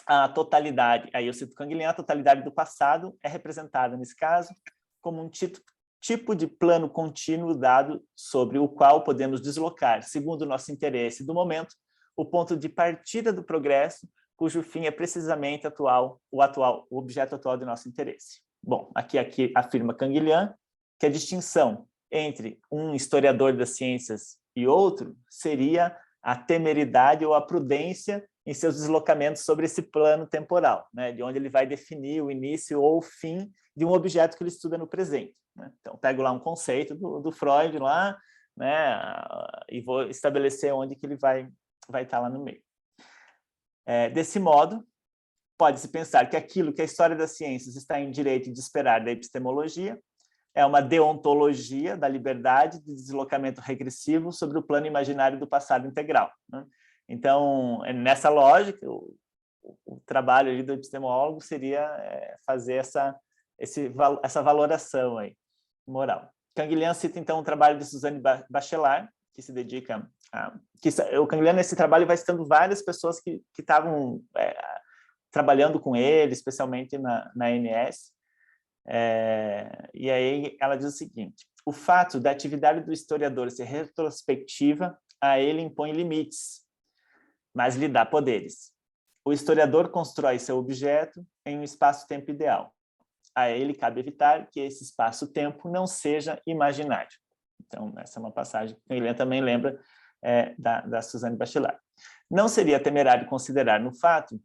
a totalidade, aí eu cito Canguilhem, a totalidade do passado é representada, nesse caso, como um tipo de plano contínuo dado sobre o qual podemos deslocar, segundo o nosso interesse do momento, o ponto de partida do progresso, cujo fim é precisamente o objeto atual do nosso interesse. Bom, aqui afirma Canguilhem que a distinção entre um historiador das ciências e outro seria a temeridade ou a prudência em seus deslocamentos sobre esse plano temporal, né, de onde ele vai definir o início ou o fim de um objeto que ele estuda no presente. Né? Então, pego lá um conceito do Freud, lá, né, e vou estabelecer onde que ele vai estar lá no meio. Desse modo, pode-se pensar que aquilo que a história das ciências está em direito de esperar da epistemologia é uma deontologia da liberdade de deslocamento regressivo sobre o plano imaginário do passado integral. Né? Então, nessa lógica, o trabalho ali do epistemólogo seria fazer essa valoração aí, moral. Canguilhem cita, então, o trabalho de Suzanne Bachelard, que se dedica a... o Canguilhem, nesse trabalho, vai citando várias pessoas que estavam trabalhando com ele, especialmente na ANS. E aí ela diz o seguinte: o fato da atividade do historiador ser retrospectiva a ele impõe limites, mas lhe dá poderes. O historiador constrói seu objeto em um espaço-tempo ideal. A ele cabe evitar que esse espaço-tempo não seja imaginário. Então, essa é uma passagem que ele também lembra da Suzanne Bachelard. Não seria temerário considerar no fato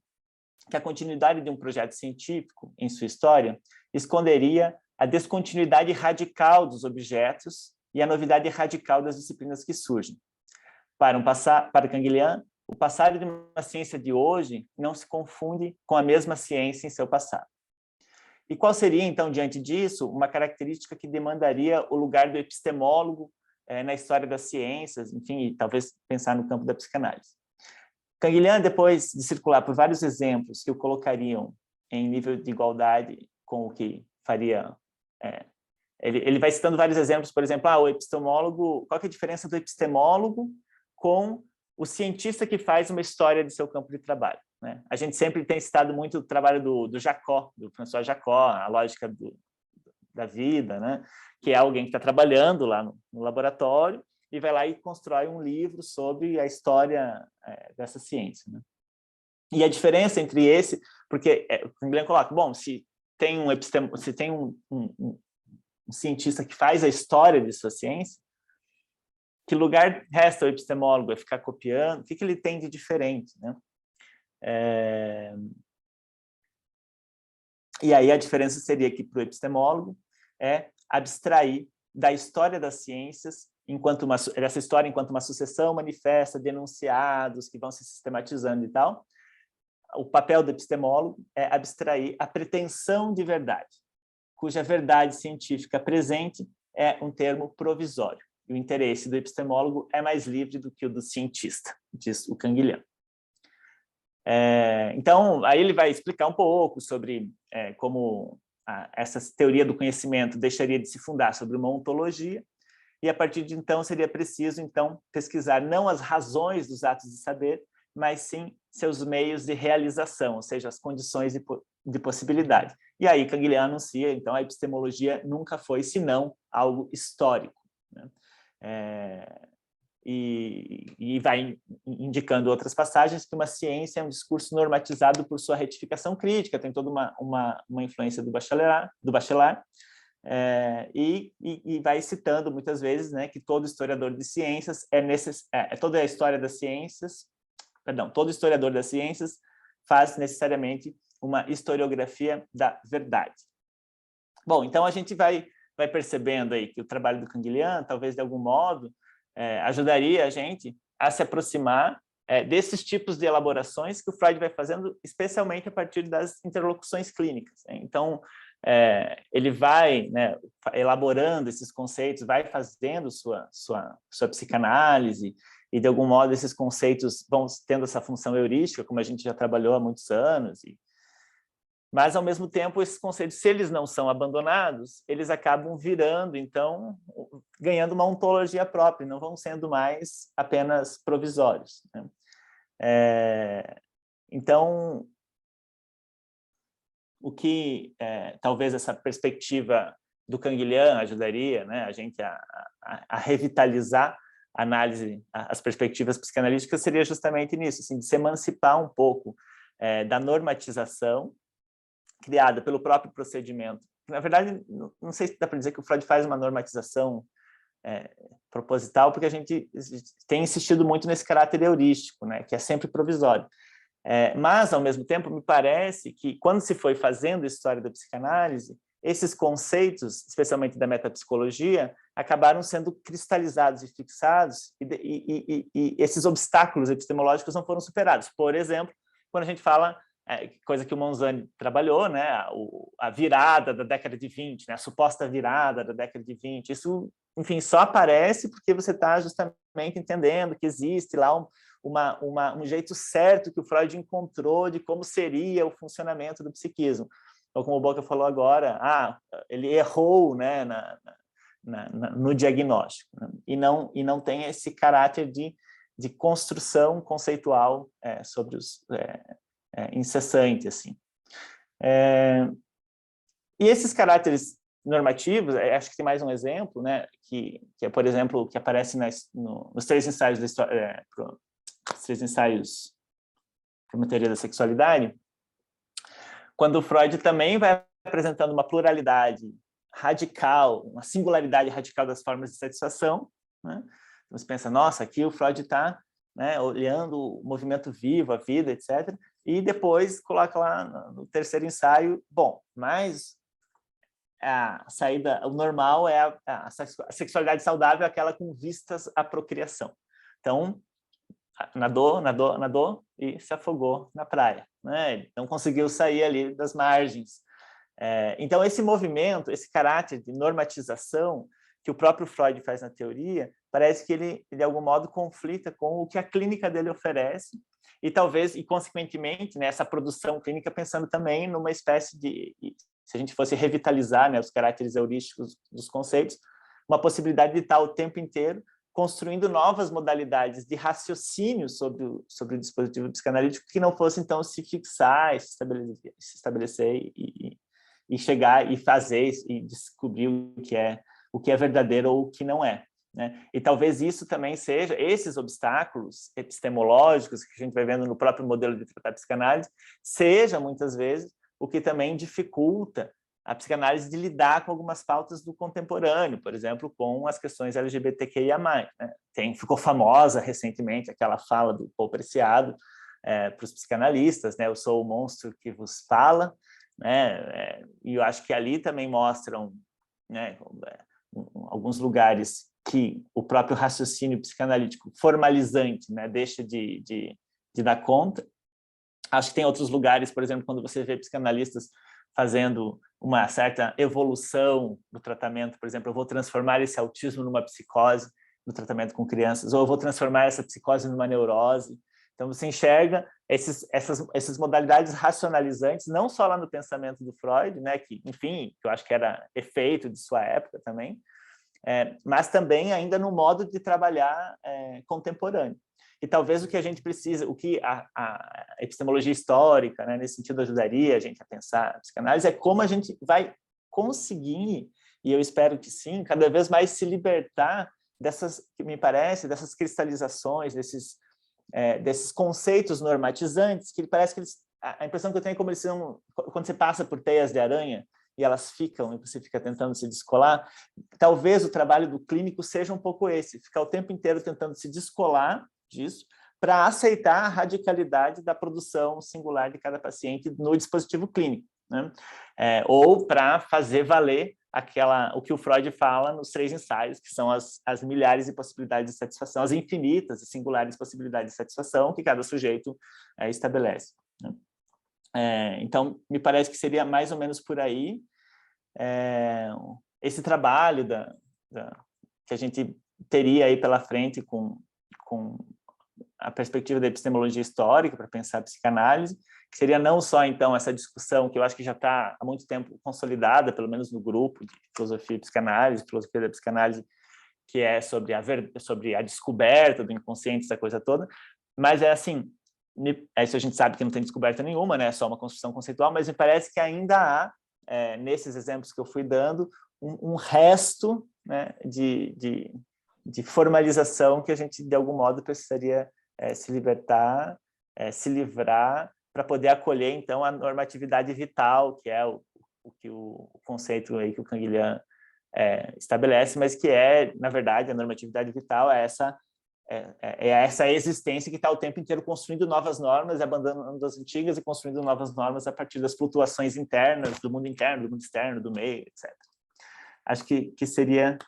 que a continuidade de um projeto científico em sua história esconderia a descontinuidade radical dos objetos e a novidade radical das disciplinas que surgem. Para Canguilhem, o passado de uma ciência de hoje não se confunde com a mesma ciência em seu passado. E qual seria, então, diante disso, uma característica que demandaria o lugar do epistemólogo na história das ciências, enfim, e talvez pensar no campo da psicanálise? Canguilhem, depois de circular por vários exemplos que o colocariam em nível de igualdade com o que faria... ele vai citando vários exemplos, por exemplo, o epistemólogo, qual que é a diferença do epistemólogo com o cientista que faz uma história de seu campo de trabalho? Né? A gente sempre tem citado muito o trabalho do Jacob, do François Jacob, a lógica da vida, né? Que é alguém que está trabalhando lá no laboratório e vai lá e constrói um livro sobre a história dessa ciência. Né? E a diferença entre esse, porque o Canguilhem coloca, bom, se tem um cientista que faz a história de sua ciência, que lugar resta ao epistemólogo? É ficar copiando? O que ele tem de diferente? Né? E aí a diferença seria que, para o epistemólogo, abstrair da história das ciências essa história enquanto uma sucessão manifesta de enunciados que vão se sistematizando e tal. O papel do epistemólogo é abstrair a pretensão de verdade, cuja verdade científica presente é um termo provisório. e o interesse do epistemólogo é mais livre do que o do cientista, diz o Canguilhem. Então, aí ele vai explicar um pouco sobre como essa teoria do conhecimento deixaria de se fundar sobre uma ontologia, e a partir de então seria preciso então pesquisar não as razões dos atos de saber, mas sim seus meios de realização, ou seja, as condições de possibilidade. E aí Canguilhem anuncia, então, a epistemologia nunca foi senão algo histórico, né? E vai indicando outras passagens que uma ciência é um discurso normatizado por sua retificação crítica, tem toda uma influência do Bachelard, e vai citando muitas vezes, né, que todo historiador de ciências toda a história das ciências, todo historiador das ciências faz necessariamente uma historiografia da verdade. Bom, então a gente vai percebendo aí que o trabalho do Canguilhem, talvez de algum modo, ajudaria a gente a se aproximar desses tipos de elaborações que o Freud vai fazendo, especialmente a partir das interlocuções clínicas, né? Então, ele vai, né, elaborando esses conceitos, vai fazendo sua psicanálise, e de algum modo esses conceitos vão tendo essa função heurística, como a gente já trabalhou há muitos anos, mas, ao mesmo tempo, esses conceitos, se eles não são abandonados, eles acabam virando, então, ganhando uma ontologia própria, não vão sendo mais apenas provisórios, né? Então, o que talvez essa perspectiva do Canguilhem ajudaria, né, a gente a revitalizar a análise, as perspectivas psicanalíticas, seria justamente nisso, assim, de se emancipar um pouco da normatização criada pelo próprio procedimento. Na verdade, não sei se dá para dizer que o Freud faz uma normatização proposital, porque a gente tem insistido muito nesse caráter heurístico, né, que é sempre provisório. Mas, ao mesmo tempo, me parece que, quando se foi fazendo a história da psicanálise, esses conceitos, especialmente da metapsicologia, acabaram sendo cristalizados e fixados, e esses obstáculos epistemológicos não foram superados. Por exemplo, quando a gente fala, coisa que o Monzani trabalhou, né, a virada da década de 20, né, a suposta virada da década de 20, isso, enfim, só aparece porque você está justamente entendendo que existe lá um jeito certo que o Freud encontrou de como seria o funcionamento do psiquismo. Então, como o Boca falou agora, ele errou, né, no diagnóstico, né? E não tem esse caráter de construção conceitual sobre os incessante, assim. E esses caráteres normativos, acho que tem mais um exemplo, né, que é, por exemplo, que aparece nos 3 ensaios da história, os 3 ensaios para uma teoria da sexualidade, quando o Freud também vai apresentando uma pluralidade radical, uma singularidade radical das formas de satisfação, né? Então você pensa, nossa, aqui o Freud está, né, olhando o movimento vivo, a vida, etc. E depois coloca lá no 3º ensaio, bom, mas a saída, o normal é a sexualidade saudável, aquela com vistas à procriação. Então, nadou e se afogou na praia, né? Não conseguiu sair ali das margens. Então, esse movimento, esse caráter de normatização que o próprio Freud faz na teoria, parece que ele de algum modo, conflita com o que a clínica dele oferece, e talvez, e consequentemente, né, essa produção clínica pensando também numa espécie de, se a gente fosse revitalizar, né, os caráteres heurísticos dos conceitos, uma possibilidade de estar o tempo inteiro construindo novas modalidades de raciocínio sobre o dispositivo psicanalítico que não fosse, então, se fixar, se estabelecer e chegar e fazer e descobrir o que é verdadeiro ou o que não é, né? E talvez isso também seja, esses obstáculos epistemológicos que a gente vai vendo no próprio modelo de tratar a psicanálise, seja, muitas vezes, o que também dificulta a psicanálise de lidar com algumas pautas do contemporâneo, por exemplo, com as questões LGBTQIA+, né? Ficou famosa recentemente aquela fala do Paul Preciado para os psicanalistas, né? Eu sou o monstro que vos fala, né? E eu acho que ali também mostram, né, alguns lugares que o próprio raciocínio psicanalítico formalizante, né, deixa de dar conta. Acho que tem outros lugares, por exemplo, quando você vê psicanalistas fazendo uma certa evolução do tratamento, por exemplo, eu vou transformar esse autismo numa psicose, no tratamento com crianças, ou eu vou transformar essa psicose numa neurose. Então, você enxerga essas modalidades racionalizantes, não só lá no pensamento do Freud, né, que, enfim, que eu acho que era efeito de sua época também, mas também ainda no modo de trabalhar contemporâneo. E talvez o que a gente precisa, o que a epistemologia histórica, né, nesse sentido, ajudaria a gente a pensar a psicanálise, é como a gente vai conseguir, e eu espero que sim, cada vez mais se libertar dessas, que me parece, dessas cristalizações, desses conceitos normatizantes, que parece que a impressão que eu tenho é como eles são, quando você passa por teias de aranha, e elas ficam, e você fica tentando se descolar, talvez o trabalho do clínico seja um pouco esse, ficar o tempo inteiro tentando se descolar disso, para aceitar a radicalidade da produção singular de cada paciente no dispositivo clínico, né? Ou para fazer valer o que o Freud fala nos 3 ensaios, que são as milhares de possibilidades de satisfação, as infinitas e singulares possibilidades de satisfação que cada sujeito estabelece, né? Então, me parece que seria mais ou menos por aí esse trabalho que a gente teria aí pela frente com a perspectiva da epistemologia histórica para pensar a psicanálise, que seria não só, então, essa discussão que eu acho que já está há muito tempo consolidada, pelo menos no grupo de filosofia e psicanálise, filosofia da psicanálise, que é sobre a descoberta do inconsciente, essa coisa toda, mas é assim, isso a gente sabe que não tem descoberta nenhuma, né? É só uma construção conceitual, mas me parece que ainda há, nesses exemplos que eu fui dando, um resto, né, de formalização que a gente, de algum modo, precisaria se libertar, se livrar, para poder acolher, então, a normatividade vital, que é o conceito aí que o Canguilhem estabelece, mas que na verdade, a normatividade vital é essa existência que está o tempo inteiro construindo novas normas, abandonando as antigas e construindo novas normas a partir das flutuações internas, do mundo interno, do mundo externo, do meio, etc. Acho que seria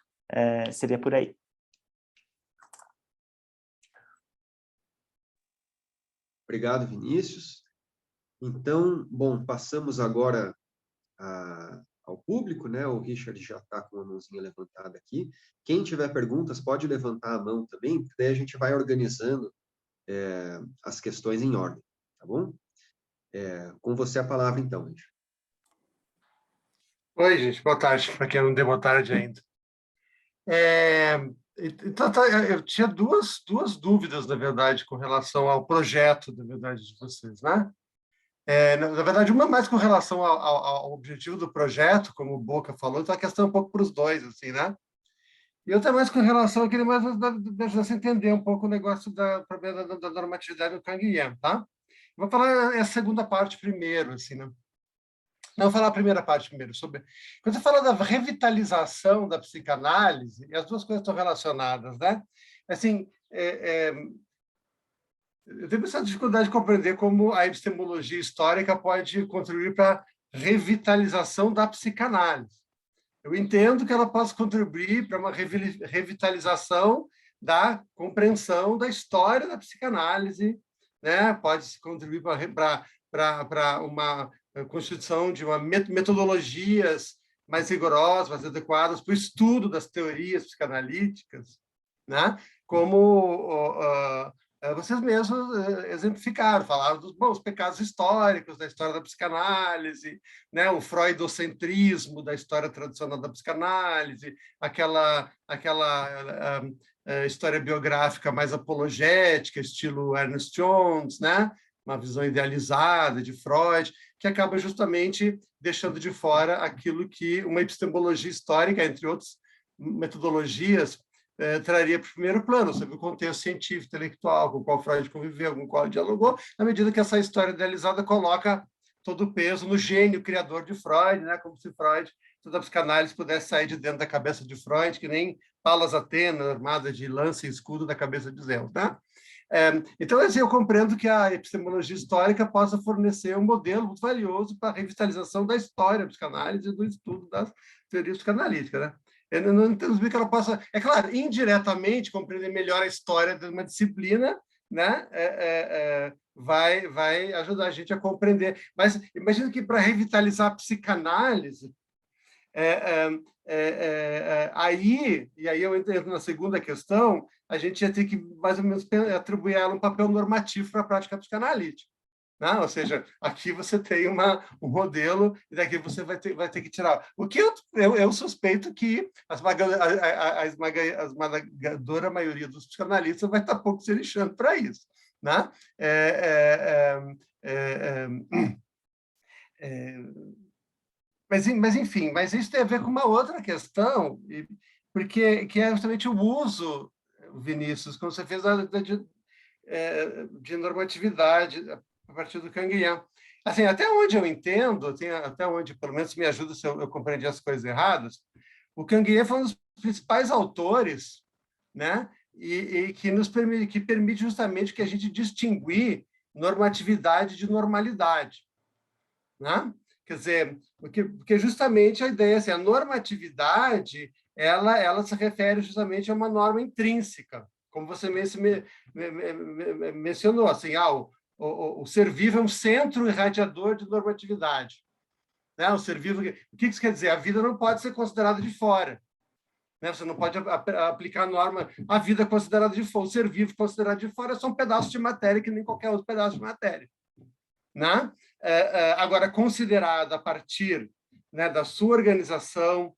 por aí. Obrigado, Vinícius. Então, bom, passamos agora ao público, né? O Richard já está com a mãozinha levantada aqui. Quem tiver perguntas pode levantar a mão também, porque daí a gente vai organizando as questões em ordem, tá bom? Com você a palavra, então, Richard. Oi, gente, boa tarde, para quem não deu boa tarde ainda. Então, eu tinha duas dúvidas, na verdade, com relação ao projeto, na verdade, de vocês, né? Na verdade, uma mais com relação ao objetivo do projeto, como o Boca falou, então a questão é um pouco para os dois, assim, né? E outra mais com relação, eu queria mais ajudar a entender um pouco o negócio da normatividade do Canguilhem, tá? Vou falar a segunda parte primeiro, assim, né? Não, vou falar a primeira parte primeiro. Quando você fala da revitalização da psicanálise, e as duas coisas estão relacionadas, né? Assim, eu tenho essa dificuldade de compreender como a epistemologia histórica pode contribuir para a revitalização da psicanálise. Eu entendo que ela possa contribuir para uma revitalização da compreensão da história da psicanálise, né? Pode contribuir para uma constituição de metodologias mais rigorosas, mais adequadas para o estudo das teorias psicanalíticas, né? Como vocês mesmos exemplificaram, falaram dos pecados históricos da história da psicanálise, né? O freudocentrismo da história tradicional da psicanálise, aquela história biográfica mais apologética, estilo Ernest Jones, né? Uma visão idealizada de Freud, que acaba justamente deixando de fora aquilo que uma epistemologia histórica, entre outras metodologias, traria para o primeiro plano, sobre o contexto científico, intelectual, com o qual Freud conviveu, com o qual dialogou, na medida que essa história idealizada coloca todo o peso no gênio criador de Freud, né? Como se Freud, toda a psicanálise pudesse sair de dentro da cabeça de Freud, que nem Palas Atena, armada de lança e escudo da cabeça de Zeus, né? Então, assim, eu compreendo que a epistemologia histórica possa fornecer um modelo muito valioso para a revitalização da história da psicanálise e do estudo das teorias psicanalíticas, né? Eu não entendo que ela possa, é claro, indiretamente compreender melhor a história de uma disciplina, né? Vai ajudar a gente a compreender. Mas imagino que para revitalizar a psicanálise, Aí eu entro na segunda questão, a gente ia ter que, mais ou menos, atribuir a ela um papel normativo para a prática psicanalítica. Né? Ou seja, aqui você tem um modelo e daqui você vai ter que tirar. O que eu suspeito que a esmagadora maioria dos psicanalistas vai estar pouco se lixando para isso. Né? Mas, enfim, mas isso tem a ver com uma outra questão, porque que é justamente o uso, Vinícius, como você fez de normatividade a partir do Canguilhem. Assim, até onde eu entendo, até onde, pelo menos, me ajuda se eu compreendi as coisas erradas, o Canguilhem foi um dos principais autores, né, e que permite justamente que a gente distinguir normatividade de normalidade. Né? Quer dizer, porque justamente a ideia, assim, a normatividade, ela se refere justamente a uma norma intrínseca, como você mencionou, assim, o ser vivo é um centro irradiador de normatividade. Né? O ser vivo, o que isso quer dizer? A vida não pode ser considerada de fora. Né? Você não pode aplicar a norma, a vida considerada de fora, o ser vivo considerado de fora é só um pedaço de matéria que nem qualquer outro pedaço de matéria. Né? Agora, considerada a partir, né, da sua organização,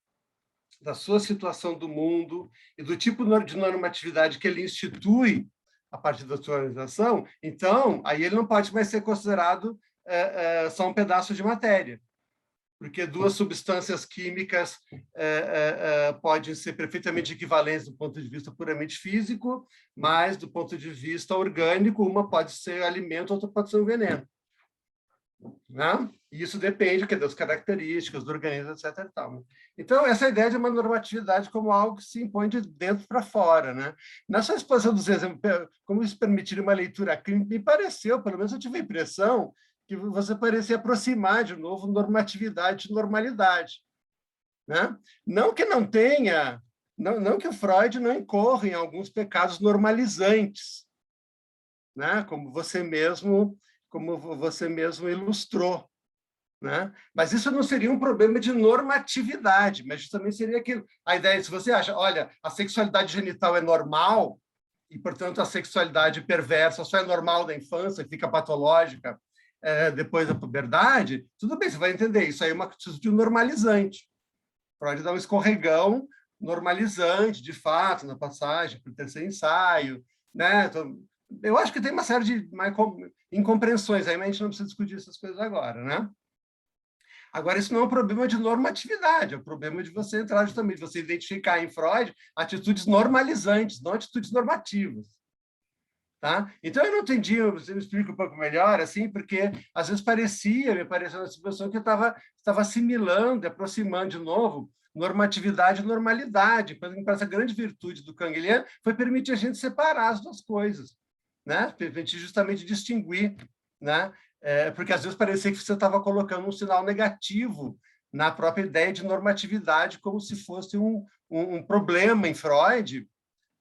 da sua situação do mundo e do tipo de normatividade que ele institui a partir da sua organização, então, aí ele não pode mais ser considerado só um pedaço de matéria, porque duas substâncias químicas podem ser perfeitamente equivalentes do ponto de vista puramente físico, mas do ponto de vista orgânico, uma pode ser alimento, outra pode ser um veneno. Né? E isso depende das características do organismo, etc. E tal. Então, essa ideia de uma normatividade como algo que se impõe de dentro para fora. Né? Nessa exposição dos exemplos, como isso permitir uma leitura clínica, me pareceu, pelo menos eu tive a impressão, que você parecia aproximar de novo normatividade de normalidade. Né? Não que não tenha, não que o Freud não incorra em alguns pecados normalizantes, né? Como você mesmo ilustrou. Né? Mas isso não seria um problema de normatividade, mas justamente seria aquilo. A ideia, se você acha, olha, a sexualidade genital é normal, e, portanto, a sexualidade perversa só é normal da infância e fica patológica depois da puberdade, tudo bem, você vai entender, isso aí é uma atitude de normalizante. Freud dá um escorregão normalizante, de fato, na passagem para o terceiro ensaio. Né? Então, eu acho que tem uma série de incompreensões aí, mas a gente não precisa discutir essas coisas agora, né? Agora, isso não é um problema de normatividade, é um problema de você entrar justamente, você identificar em Freud atitudes normalizantes, não atitudes normativas. Tá? Então, eu não entendi, você me explica um pouco melhor, assim, porque às vezes me pareceu uma situação que eu estava assimilando, aproximando de novo normatividade e normalidade. Me parece a grande virtude do Canguilhem foi permitir a gente separar as duas coisas, né? Permitir justamente distinguir, né? Porque às vezes parecia que você estava colocando um sinal negativo na própria ideia de normatividade, como se fosse um problema em Freud,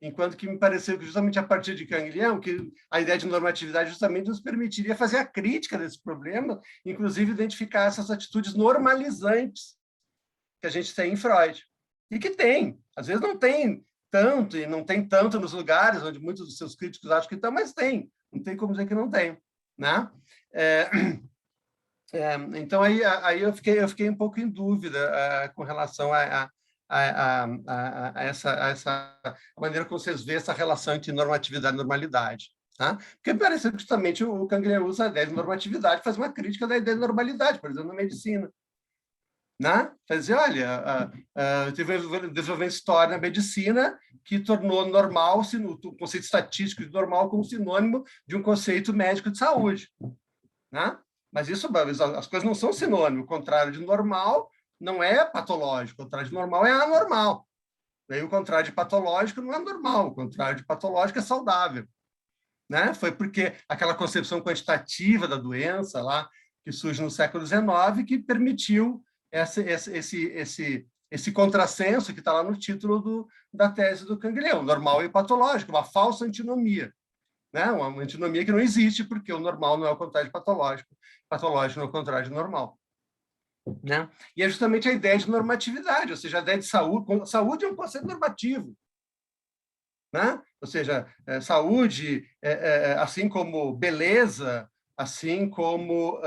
enquanto que me pareceu que justamente a partir de Canguilhem, que a ideia de normatividade justamente nos permitiria fazer a crítica desse problema, inclusive identificar essas atitudes normalizantes que a gente tem em Freud. E que tem, às vezes não tem tanto, e não tem tanto nos lugares onde muitos dos seus críticos acham que estão, mas tem, não tem como dizer que não tem. Né? Então, aí eu fiquei um pouco em dúvida com relação a essa maneira como vocês veem essa relação entre normatividade e normalidade. Tá? Porque parece que justamente o Canguilhem usa a ideia de normatividade, faz uma crítica da ideia de normalidade, por exemplo, na medicina. Né? Quer dizer, olha, desenvolvendo história na medicina que tornou normal o conceito estatístico de normal como sinônimo de um conceito médico de saúde. Né? Mas isso, as coisas não são sinônimo. O contrário de normal não é patológico, o contrário de normal é anormal. Daí o contrário de patológico não é normal, o contrário de patológico é saudável. Né? Foi porque aquela concepção quantitativa da doença lá, que surge no século XIX, que permitiu esse contrassenso que está lá no título da tese do Canguilhem, normal e patológico, uma falsa antinomia. Né? Uma antinomia que não existe, porque o normal não é o contrário de patológico, patológico não é o contrário de normal. né? E é justamente a ideia de normatividade, ou seja, a ideia de saúde. Saúde é um conceito normativo, né? Ou seja, saúde, assim como beleza, assim como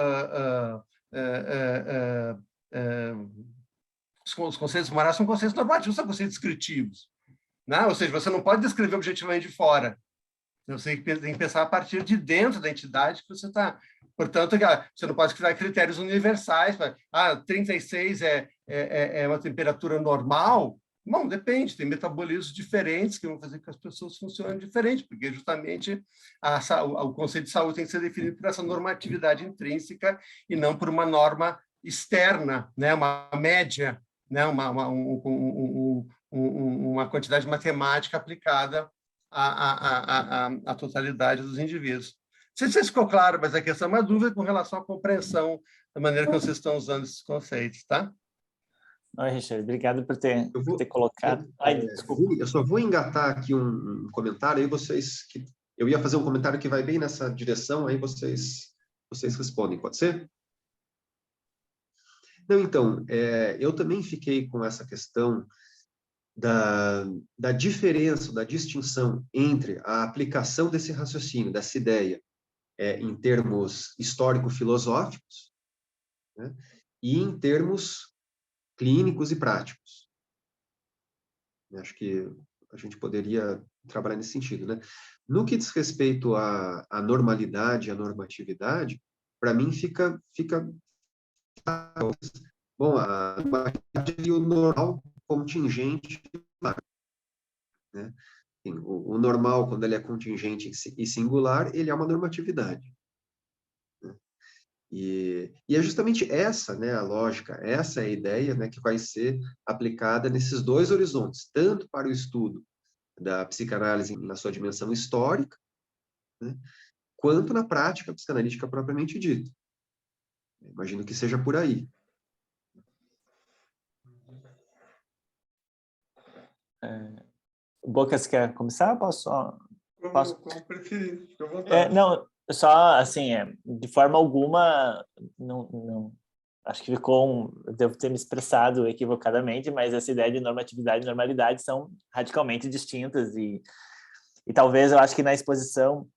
os conceitos morais são conceitos normativos, são conceitos descritivos, né? Ou seja, você não pode descrever objetivamente de fora. Você tem que pensar a partir de dentro da entidade que você está. Portanto, você não pode criar critérios universais. 36 é uma temperatura normal. Bom, depende, tem metabolismos diferentes que vão fazer com que as pessoas funcionem diferente, porque justamente o conceito de saúde tem que ser definido por essa normatividade intrínseca e não por uma norma externa, né? Uma média, né? Uma quantidade matemática aplicada à totalidade dos indivíduos. Não sei se ficou claro, mas a questão é uma dúvida com relação à compreensão da maneira que vocês estão usando esses conceitos, tá? Oi, Richard, obrigado por ter colocado. Desculpa. Eu só vou engatar aqui um comentário, aí vocês... Eu ia fazer um comentário que vai bem nessa direção, aí vocês respondem, pode ser? Não, então, eu também fiquei com essa questão da diferença, da distinção entre a aplicação desse raciocínio, dessa ideia, em termos histórico-filosóficos, né, e em termos clínicos e práticos. Acho que a gente poderia trabalhar nesse sentido, né? No que diz respeito à normalidade, à normatividade, para mim fica bom, a normatividade e o normal contingente, né? O normal, quando ele é contingente e singular, ele é uma normatividade. Né? E é justamente essa, né, a lógica, essa é a ideia, né, que vai ser aplicada nesses dois horizontes, tanto para o estudo da psicanálise na sua dimensão histórica, né, quanto na prática psicanalítica propriamente dita. Imagino que seja por aí. Bocas, quer começar? Posso? Como preferir, fica à vontade. Não, só assim, de forma alguma, não, acho que eu devo ter me expressado equivocadamente, mas essa ideia de normatividade e normalidade são radicalmente distintas e talvez eu acho que na exposição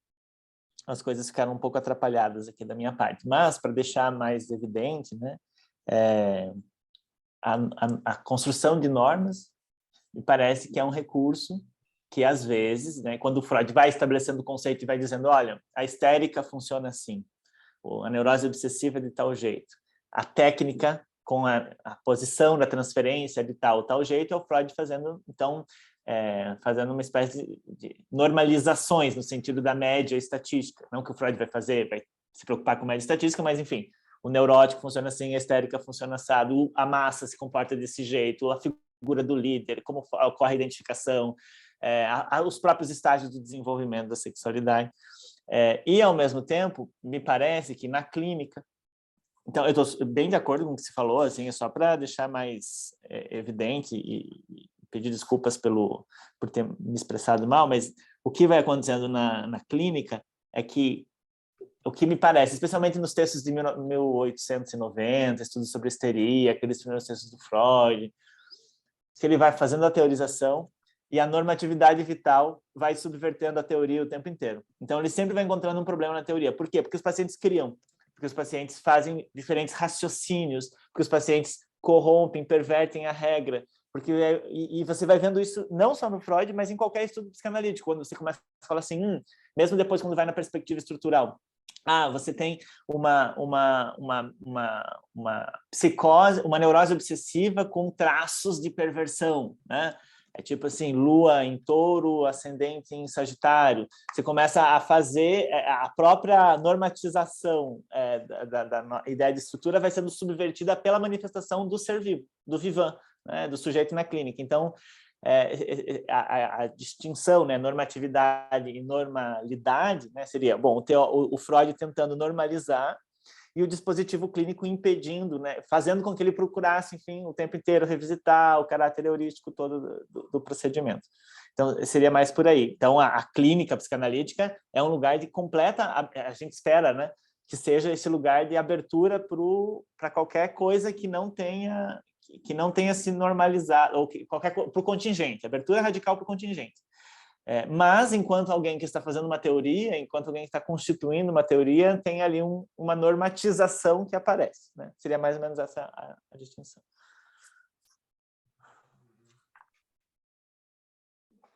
as coisas ficaram um pouco atrapalhadas aqui da minha parte. Mas, para deixar mais evidente, né, a construção de normas me parece que é um recurso que, às vezes, né, quando o Freud vai estabelecendo o conceito e vai dizendo, olha, a histérica funciona assim, a neurose obsessiva é de tal jeito, a técnica com a posição da transferência de tal jeito, é o Freud fazendo, então, fazendo uma espécie de normalizações no sentido da média estatística. Não que o Freud vai fazer, vai se preocupar com média estatística, mas, enfim, o neurótico funciona assim, a histérica funciona assado, a massa se comporta desse jeito, a figura do líder, como ocorre a identificação, os próprios estágios do desenvolvimento da sexualidade. E, ao mesmo tempo, me parece que na clínica... Então, eu estou bem de acordo com o que você falou, assim, é só para deixar mais evidente e pedir desculpas por ter me expressado mal, mas o que vai acontecendo na clínica é que o que me parece, especialmente nos textos de 1890, estudos sobre histeria, aqueles primeiros textos do Freud, que ele vai fazendo a teorização e a normatividade vital vai subvertendo a teoria o tempo inteiro. Então, ele sempre vai encontrando um problema na teoria. Por quê? Porque os pacientes criam, porque os pacientes fazem diferentes raciocínios, porque os pacientes corrompem, pervertem a regra, e você vai vendo isso não só no Freud, mas em qualquer estudo psicanalítico, quando você começa a falar assim, mesmo depois quando vai na perspectiva estrutural, você tem uma psicose, uma neurose obsessiva com traços de perversão, né? É tipo assim, lua em touro, ascendente em sagitário. Você começa a fazer a própria normatização da ideia de estrutura vai sendo subvertida pela manifestação do ser vivo, do vivant, né? Do sujeito na clínica. Então, a distinção, né, normatividade e normalidade, né, seria, bom, o Freud tentando normalizar e o dispositivo clínico impedindo, né, fazendo com que ele procurasse, enfim, o tempo inteiro revisitar o caráter heurístico todo do procedimento. Então, seria mais por aí. Então, a clínica psicanalítica é um lugar de completa... A gente espera, né, que seja esse lugar de abertura para qualquer coisa que não tenha se normalizado, ou para o contingente, abertura radical para o contingente. Mas, enquanto alguém que está fazendo uma teoria, enquanto alguém que está constituindo uma teoria, tem ali uma normatização que aparece, né? Seria mais ou menos essa a distinção.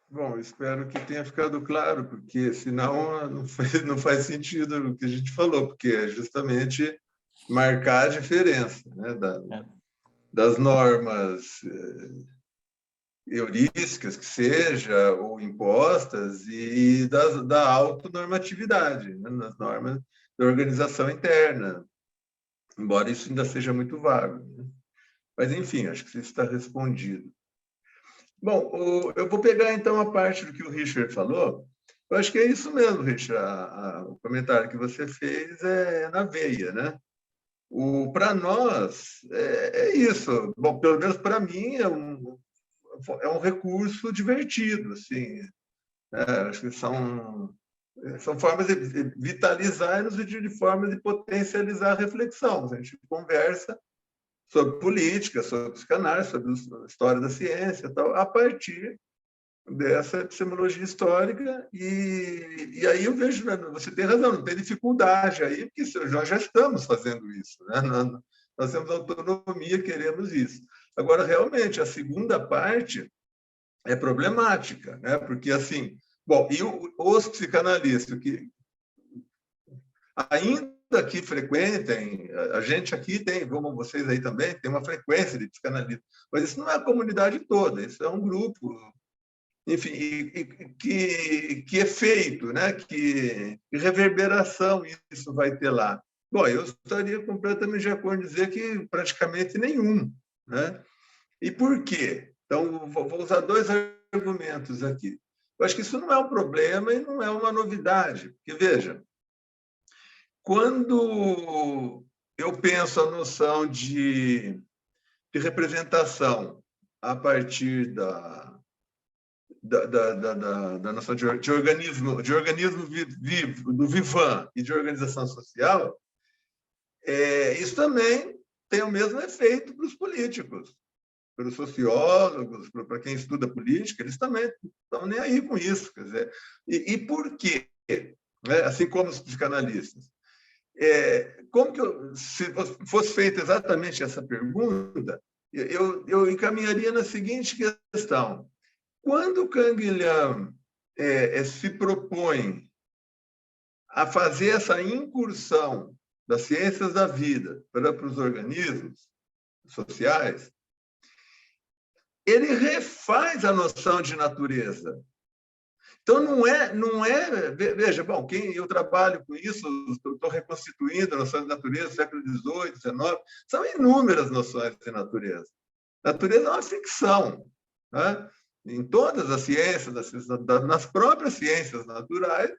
Bom, espero que tenha ficado claro, porque senão não faz sentido o que a gente falou, porque é justamente marcar a diferença, né, das normas heurísticas, que seja, ou impostas, e da autonormatividade, né, nas normas da organização interna, embora isso ainda seja muito vago, né? Mas, enfim, acho que isso está respondido. Bom, eu vou pegar, então, a parte do que o Richard falou. Eu acho que é isso mesmo, Richard. O comentário que você fez é na veia, né? Para nós, é isso. Bom, pelo menos para mim, é um recurso divertido, assim. Acho que são formas de vitalizar, no sentido de formas de potencializar a reflexão. A gente conversa sobre política, sobre psicanálise, sobre a história da ciência, tal, a partir dessa epistemologia histórica. E aí eu vejo, né, você tem razão, não tem dificuldade aí, porque nós já estamos fazendo isso, né? Nós temos autonomia, queremos isso. Agora, realmente, a segunda parte é problemática, né? Porque, assim, bom, e os psicanalistas que ainda que frequentem, a gente aqui tem, como vocês aí também, tem uma frequência de psicanalistas, mas isso não é a comunidade toda, isso é um grupo, enfim, que efeito, né? Que reverberação isso vai ter lá. Bom, eu estaria completamente de acordo em dizer que praticamente nenhum, né? E por quê? Então, vou usar dois argumentos aqui. Eu acho que isso não é um problema e não é uma novidade, porque, veja, quando eu penso a noção de representação a partir da noção de organismo vivo, do Vivan e de organização social, isso também tem o mesmo efeito para os políticos, para os sociólogos, para quem estuda política, eles também estão nem aí com isso. Quer dizer, e por quê? Assim como os psicanalistas. Como que se fosse feita exatamente essa pergunta, eu encaminharia na seguinte questão: quando Canguilhem se propõe a fazer essa incursão das ciências da vida para os organismos sociais, ele refaz a noção de natureza. Então, não é... Veja, bom, eu trabalho com isso, estou reconstituindo a noção de natureza do século XVIII, XIX, são inúmeras noções de natureza. Natureza é uma ficção, né? Em todas as ciências, nas próprias ciências naturais,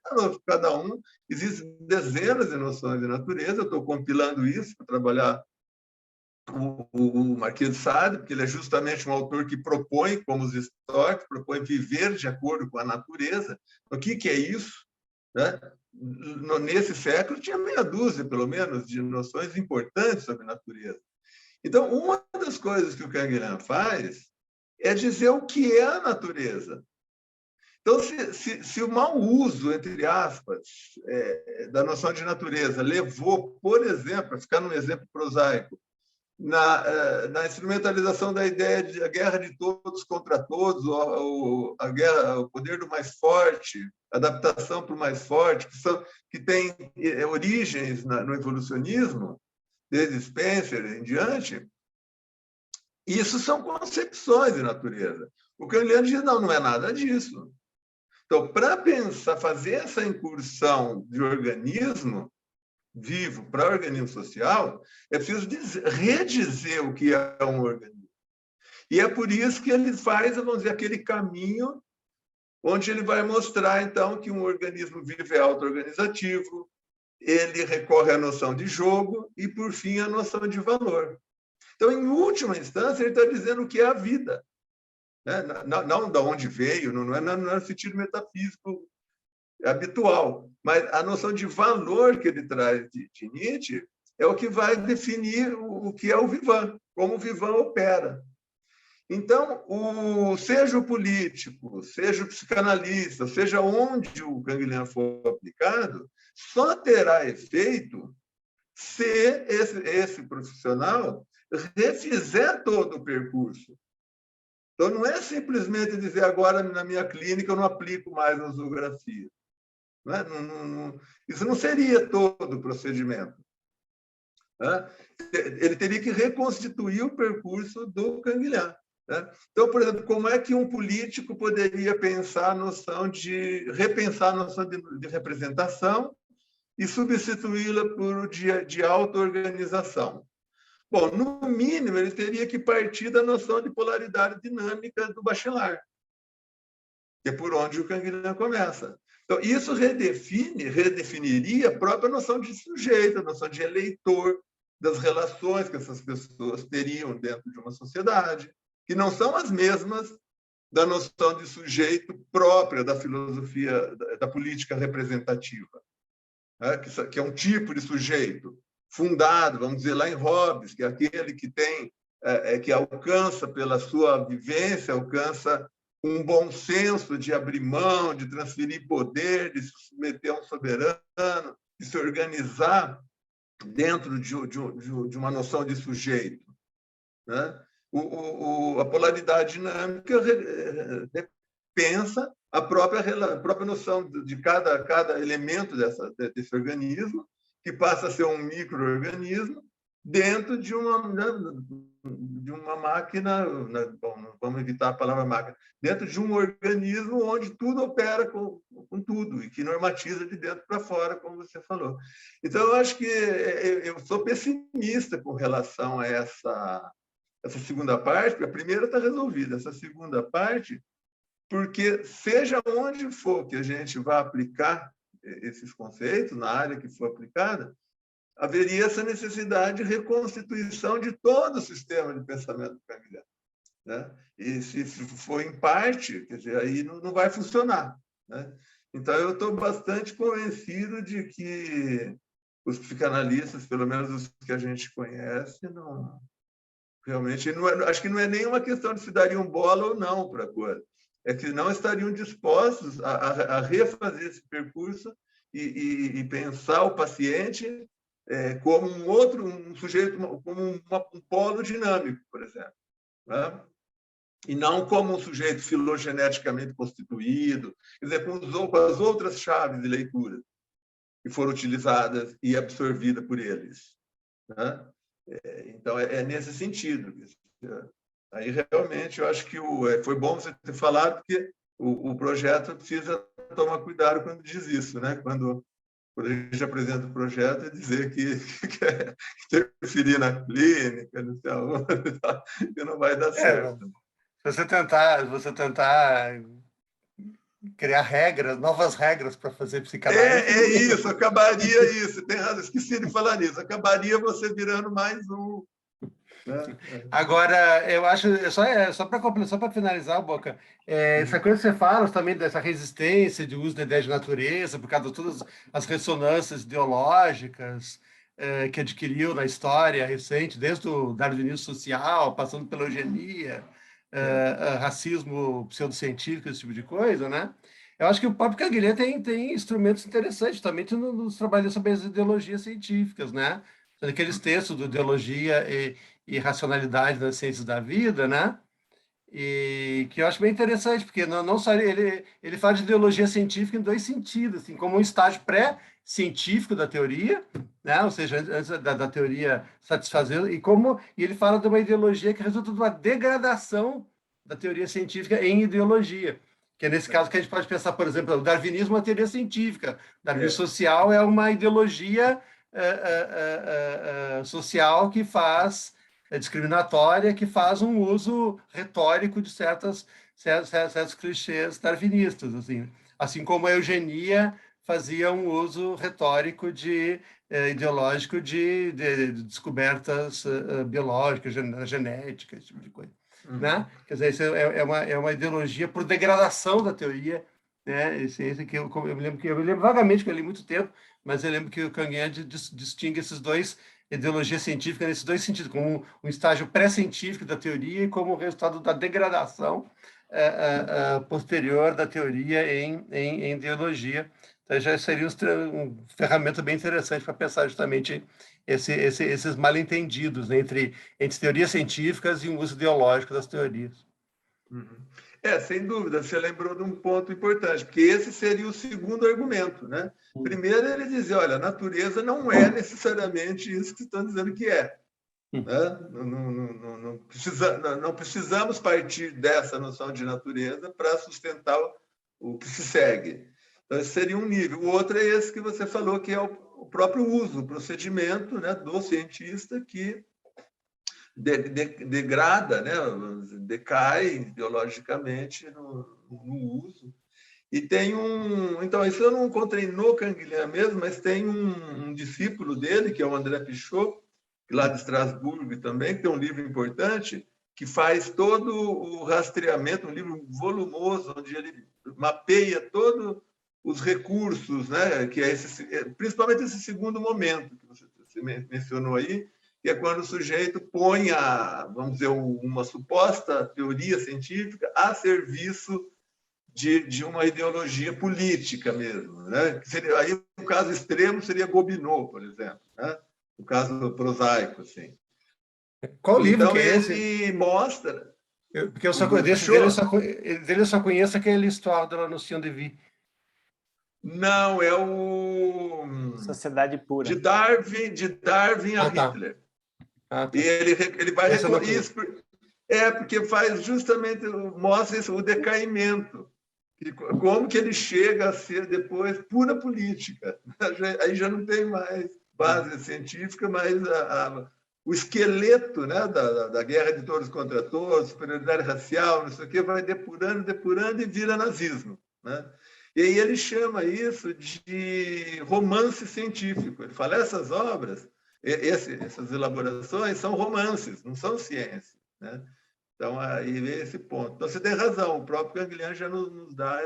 cada um, existem dezenas de noções de natureza. Eu estou compilando isso para trabalhar o Marquês de Sade, porque ele é justamente um autor que propõe, como os históricos, propõe viver de acordo com a natureza. O que é isso? Né? Nesse século, tinha meia dúzia, pelo menos, de noções importantes sobre a natureza. Então, uma das coisas que o Canguilhem faz é dizer o que é a natureza. Então, se o mau uso, entre aspas, da noção de natureza levou, por exemplo, para ficar num exemplo prosaico, na instrumentalização da ideia de a guerra de todos contra todos, a guerra, o poder do mais forte, adaptação para o mais forte, que tem origens no evolucionismo, desde Spencer em diante, isso são concepções de natureza. O Canguilhem diz, não é nada disso. Então, para pensar, fazer essa incursão de organismo vivo para organismo social, é preciso redizer o que é um organismo. E é por isso que ele faz, vamos dizer, aquele caminho onde ele vai mostrar, então, que um organismo vivo é auto-organizativo, ele recorre à noção de jogo e, por fim, à noção de valor. Então, em última instância, ele está dizendo o que é a vida. Né? Não de onde veio, não é no sentido metafísico habitual. Mas a noção de valor que ele traz de Nietzsche é o que vai definir o que é o Vivant, como o Vivant opera. Então, seja o político, seja o psicanalista, seja onde o Canguilhem for aplicado, só terá efeito se esse profissional refizer todo o percurso. Então, não é simplesmente dizer agora na minha clínica eu não aplico mais a nosografia. Não é? Isso não seria todo o procedimento. Né? Ele teria que reconstituir o percurso do Canguilhem. Né? Então, por exemplo, como é que um político poderia repensar a noção de representação e substituí-la por de auto-organização? Bom, no mínimo, ele teria que partir da noção de polaridade dinâmica do Bachelard, que é por onde o Canguilhem começa. Então, isso redefiniria a própria noção de sujeito, a noção de eleitor, das relações que essas pessoas teriam dentro de uma sociedade, que não são as mesmas da noção de sujeito própria da filosofia, da política representativa, né? Que é um tipo de sujeito fundado, vamos dizer, lá em Hobbes, que é aquele que que alcança pela sua vivência, alcança um bom senso de abrir mão, de transferir poder, de se submeter a um soberano, de se organizar dentro de uma noção de sujeito. Né? A polaridade dinâmica pensa a própria noção de cada elemento desse organismo, que passa a ser um micro-organismo dentro de uma máquina, bom, vamos evitar a palavra máquina, dentro de um organismo onde tudo opera com tudo e que normatiza de dentro para fora, como você falou. Então, eu acho que eu sou pessimista com relação a essa segunda parte, porque a primeira está resolvida, essa segunda parte, porque seja onde for que a gente vá aplicar esses conceitos, na área que for aplicada, haveria essa necessidade de reconstituição de todo o sistema de pensamento do Canguilhem. Né? E se for em parte, quer dizer, aí não vai funcionar. Né? Então, eu estou bastante convencido de que os psicanalistas, pelo menos os que a gente conhece, realmente, acho que não é nem uma questão de se dariam bola ou não para a coisa. É que não estariam dispostos a refazer esse percurso e pensar o paciente como um sujeito, como um polo dinâmico, por exemplo. Né? E não como um sujeito filogeneticamente constituído, quer dizer, com as outras chaves de leitura que foram utilizadas e absorvidas por eles. Né? Então, é nesse sentido. Aí, realmente, eu acho que foi bom você ter falado, porque o projeto precisa tomar cuidado quando diz isso, né? Quando a gente apresenta o projeto, é dizer que quer interferir na clínica, não sei aonde, que não vai dar certo. Você tentar criar regras, novas regras para fazer psicanálise. É isso, acabaria isso. Tem razão, esqueci de falar nisso. Acabaria você virando mais um. Né? Agora, eu acho, só para finalizar, Boca, essa coisa que você fala também dessa resistência de uso da ideia de natureza, por causa de todas as ressonâncias ideológicas que adquiriu na história recente, desde o darwinismo social, passando pela eugenia, racismo pseudocientífico, esse tipo de coisa, né? Eu acho que o próprio Canguilhem tem instrumentos interessantes também nos trabalhos sobre as ideologias científicas, né? Aqueles textos de ideologia e racionalidade das ciências da vida, né? E que eu acho bem interessante, porque não só ele fala de ideologia científica em dois sentidos, assim, como um estágio pré-científico da teoria, né? Ou seja, antes da teoria satisfazer, e ele fala de uma ideologia que resulta de uma degradação da teoria científica em ideologia, que é nesse caso que a gente pode pensar, por exemplo, o darwinismo é uma teoria científica, o darwinismo social é uma ideologia social que faz discriminatória, que faz um uso retórico de certos clichês darwinistas, assim como a eugenia fazia um uso retórico ideológico de descobertas biológicas, genéticas, esse tipo de coisa. Né? Quer dizer, isso é uma ideologia por degradação da teoria né? Esse que eu me lembro vagamente que eu li muito tempo, mas eu lembro que o Canguilhem distingue esses dois ideologia científica nesses dois sentidos, como um estágio pré-científico da teoria e como resultado da degradação posterior da teoria em ideologia. Então, já seria uma ferramenta bem interessante para pensar justamente esses mal-entendidos, né, entre teorias científicas e o uso ideológico das teorias. Sem dúvida, você lembrou de um ponto importante, porque esse seria o segundo argumento, né? Primeiro, ele dizia, olha, a natureza não é necessariamente isso que estão dizendo que é. Né? Não precisamos partir dessa noção de natureza para sustentar o que se segue. Então, esse seria um nível. O outro é esse que você falou, que é o próprio uso, o procedimento, né, do cientista que degrada, né, decai ideologicamente no uso. E tem então, isso eu não encontrei no Canguilhem mesmo, mas tem um discípulo dele, que é o André Pichot, lá de Estrasburgo também, que tem um livro importante, que faz todo o rastreamento, um livro volumoso, onde ele mapeia todos os recursos, né, que é principalmente esse segundo momento que você mencionou aí, que é quando o sujeito põe vamos dizer, uma suposta teoria científica a serviço de uma ideologia política mesmo, né? Aí o caso extremo seria Gobineau, por exemplo, né? O caso prosaico, assim. Qual livro que é esse? Ele mostra. Porque eu só conheço dele, eu só conheço aquele Histoire de la Notion de Vie. Não, é o Sociedade Pura. De Darwin a Hitler. Tá. E ele vai recolher isso. Porque faz justamente, mostra isso, o decaimento. Como que ele chega a ser depois pura política. Aí já não tem mais base científica, mas o esqueleto, né, da guerra de todos contra todos, superioridade racial, não sei o quê, vai depurando e vira nazismo. Né? E aí ele chama isso de romance científico. Ele fala, essas obras, essas elaborações são romances, não são ciências. Né? Então, aí vem esse ponto. Então, você tem razão, o próprio Canguilhem já nos dá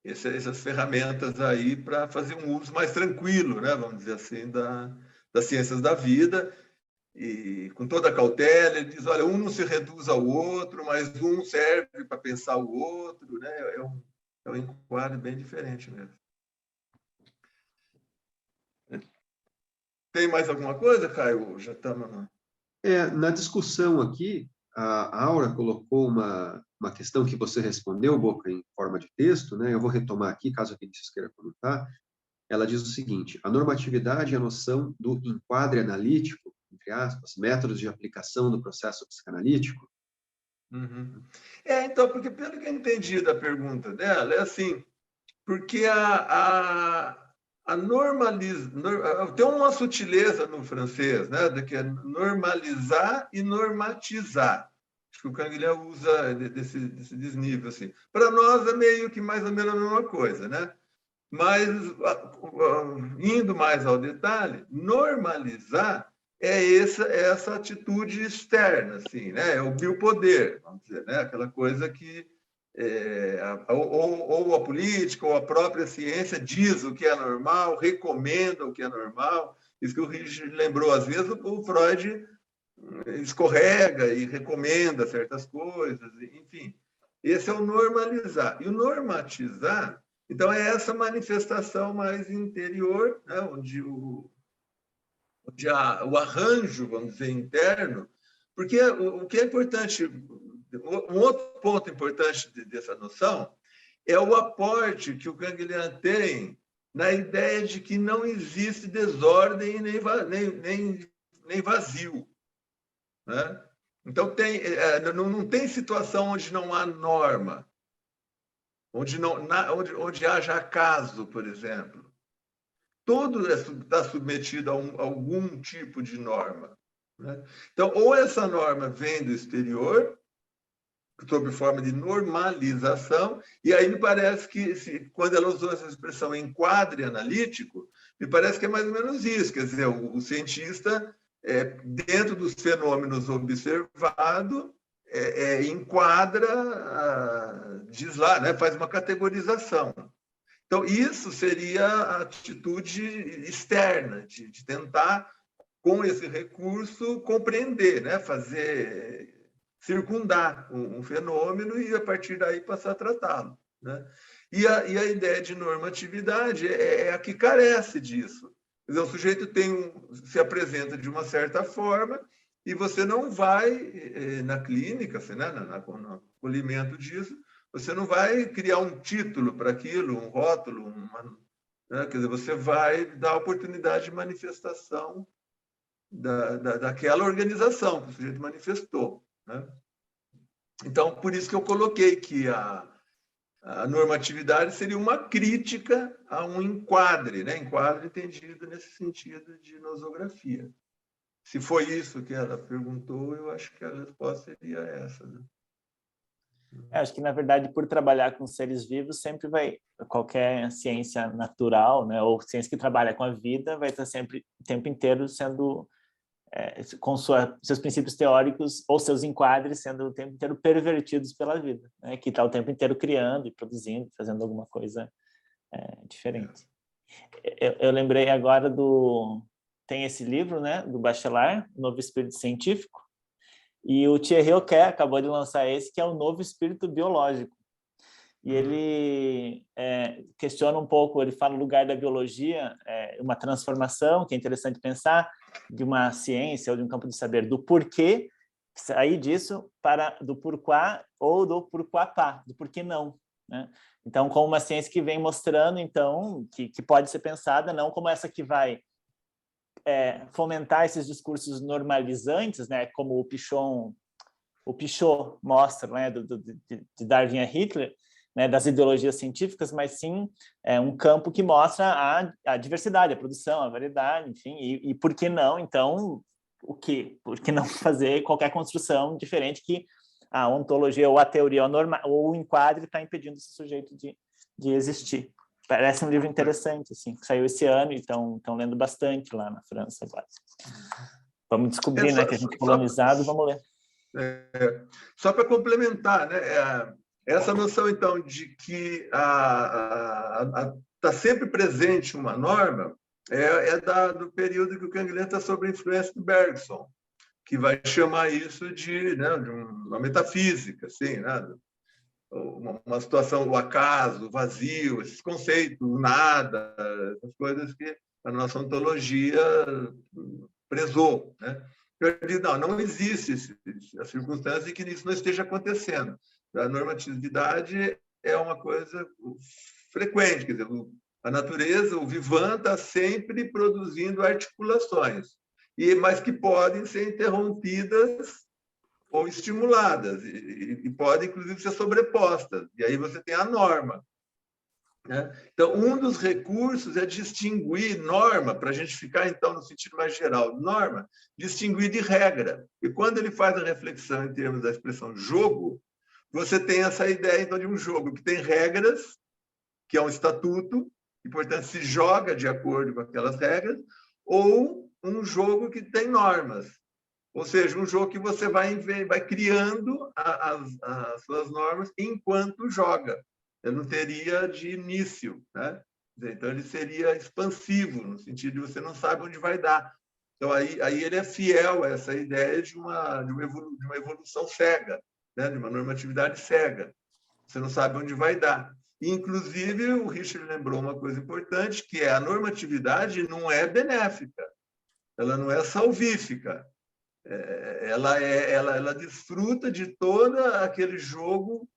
essas ferramentas aí para fazer um uso mais tranquilo, né, vamos dizer assim, das ciências da vida, e com toda a cautela, ele diz, olha, um não se reduz ao outro, mas um serve para pensar o outro, né? É um enquadro bem diferente mesmo. Tem mais alguma coisa, Caio? Já estamos Na discussão aqui, a Aura colocou uma questão que você respondeu, Boca, em forma de texto, né? Eu vou retomar aqui, caso a Vinícius queira comentar. Ela diz o seguinte: a normatividade é a noção do enquadre analítico, entre aspas, métodos de aplicação do processo psicanalítico. Então, porque pelo que eu entendi da pergunta dela, é assim, porque tem uma sutileza no francês, né, de que é normalizar e normatizar. Acho que o Canguilhem usa desse desnível assim. Para nós é meio que mais ou menos a mesma coisa, né? Mas indo mais ao detalhe, normalizar é essa atitude externa, assim, né? É o biopoder, vamos dizer, né? Aquela coisa que ou a política ou a própria ciência diz o que é normal, recomenda o que é normal. Isso que o Richard lembrou, às vezes o Freud escorrega e recomenda certas coisas, enfim. Esse é o normalizar. E o normatizar, então, é essa manifestação mais interior, né, onde o arranjo, vamos dizer, interno, porque o que é importante, um outro ponto importante dessa noção é o aporte que o Canguilhem tem na ideia de que não existe desordem nem vazio. Né? Então, não tem situação onde não há norma, onde haja acaso, por exemplo. Tudo está submetido a algum tipo de norma. Né? Então, ou essa norma vem do exterior, sob forma de normalização, e aí me parece que, quando ela usou essa expressão enquadre analítico, me parece que é mais ou menos isso, quer dizer, o cientista, dentro dos fenômenos observados, enquadra, diz lá, né, faz uma categorização. Então, isso seria a atitude externa, de tentar, com esse recurso, compreender, né, fazer, circundar um fenômeno e, a partir daí, passar a tratá-lo, né? E a ideia de normatividade é a que carece disso. Quer dizer, o sujeito se apresenta de uma certa forma e você não vai, na clínica, né, no acolhimento disso, você não vai criar um título para aquilo, um rótulo, né? Quer dizer, você vai dar oportunidade de manifestação daquela organização que o sujeito manifestou, né? Então, por isso que eu coloquei que a normatividade seria uma crítica a um enquadre, né? Enquadre entendido nesse sentido de nosografia. Se foi isso que ela perguntou, eu acho que a resposta seria essa, né? Acho que, na verdade, por trabalhar com seres vivos, sempre qualquer ciência natural, né, ou ciência que trabalha com a vida, vai estar sempre, o tempo inteiro, sendo, com seus princípios teóricos ou seus enquadres, sendo o tempo inteiro pervertidos pela vida, né, que está o tempo inteiro criando e produzindo, fazendo alguma coisa diferente. Eu lembrei agora tem esse livro, né, do Bachelard, Novo Espírito Científico, e o Thierry Auquet acabou de lançar esse, que é o Novo Espírito Biológico. E ele questiona um pouco, ele fala no lugar da biologia, uma transformação, que é interessante pensar, de uma ciência ou de um campo de saber, do porquê, sair disso para do pourquoi ou do pourquoi pas, do porquê não, né? Então, como uma ciência que vem mostrando, então, que pode ser pensada, não como essa que vai fomentar esses discursos normalizantes, né, como o Pichot mostra, né, de Darwin a Hitler, né, das ideologias científicas, mas sim um campo que mostra a diversidade, a produção, a variedade, enfim, e por que não, então, por que não fazer qualquer construção diferente que a ontologia ou a teoria ou o enquadre está impedindo esse sujeito de existir. Parece um livro interessante, assim, que saiu esse ano e estão lendo bastante lá na França agora. Vamos descobrir, né, que a gente é colonizado, vamos ler. Só para complementar, né, essa noção, então, de que está sempre presente uma norma do período que o Canguilhem está sob a influência do Bergson, que vai chamar isso de uma metafísica, assim, né? Uma situação, o acaso, o vazio, esses conceitos, o nada, essas coisas que a nossa ontologia prezou, né? Eu digo, não existe a circunstância de que isso não esteja acontecendo. A normatividade é uma coisa frequente, quer dizer, a natureza, o vivant, está sempre produzindo articulações, mas que podem ser interrompidas ou estimuladas, e podem, inclusive, ser sobrepostas. E aí você tem a norma, né? Então, um dos recursos é distinguir norma, para a gente ficar, então, no sentido mais geral, norma, distinguir de regra. E quando ele faz a reflexão em termos da expressão jogo, você tem essa ideia, então, de um jogo que tem regras, que é um estatuto, e, portanto, se joga de acordo com aquelas regras, ou um jogo que tem normas. Ou seja, um jogo que você vai criando as suas normas enquanto joga. Ele não teria de início, né? Então, ele seria expansivo, no sentido de você não sabe onde vai dar. Então, aí ele é fiel a essa ideia de uma evolução cega, né? De uma normatividade cega. Você não sabe onde vai dar. E, inclusive, o Richard lembrou uma coisa importante, que a normatividade não é benéfica, ela não é salvífica. Ela desfruta de todo aquele jogo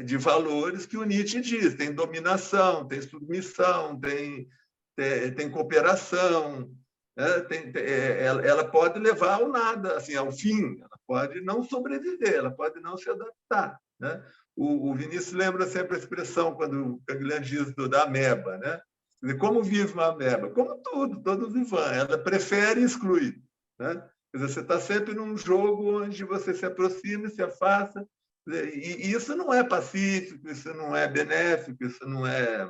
de valores que o Nietzsche diz. Tem dominação, tem submissão, tem cooperação, né? Ela pode levar ao nada, assim, ao fim. Ela pode não sobreviver, ela pode não se adaptar, né? O Vinícius lembra sempre a expressão quando o Canguilhem diz da ameba, né? Como vive uma ameba? Como tudo, todo vivant. Ela prefere e exclui, né? Quer dizer, você está sempre num jogo onde você se aproxima e se afasta, e isso não é pacífico, isso não é benéfico, isso não é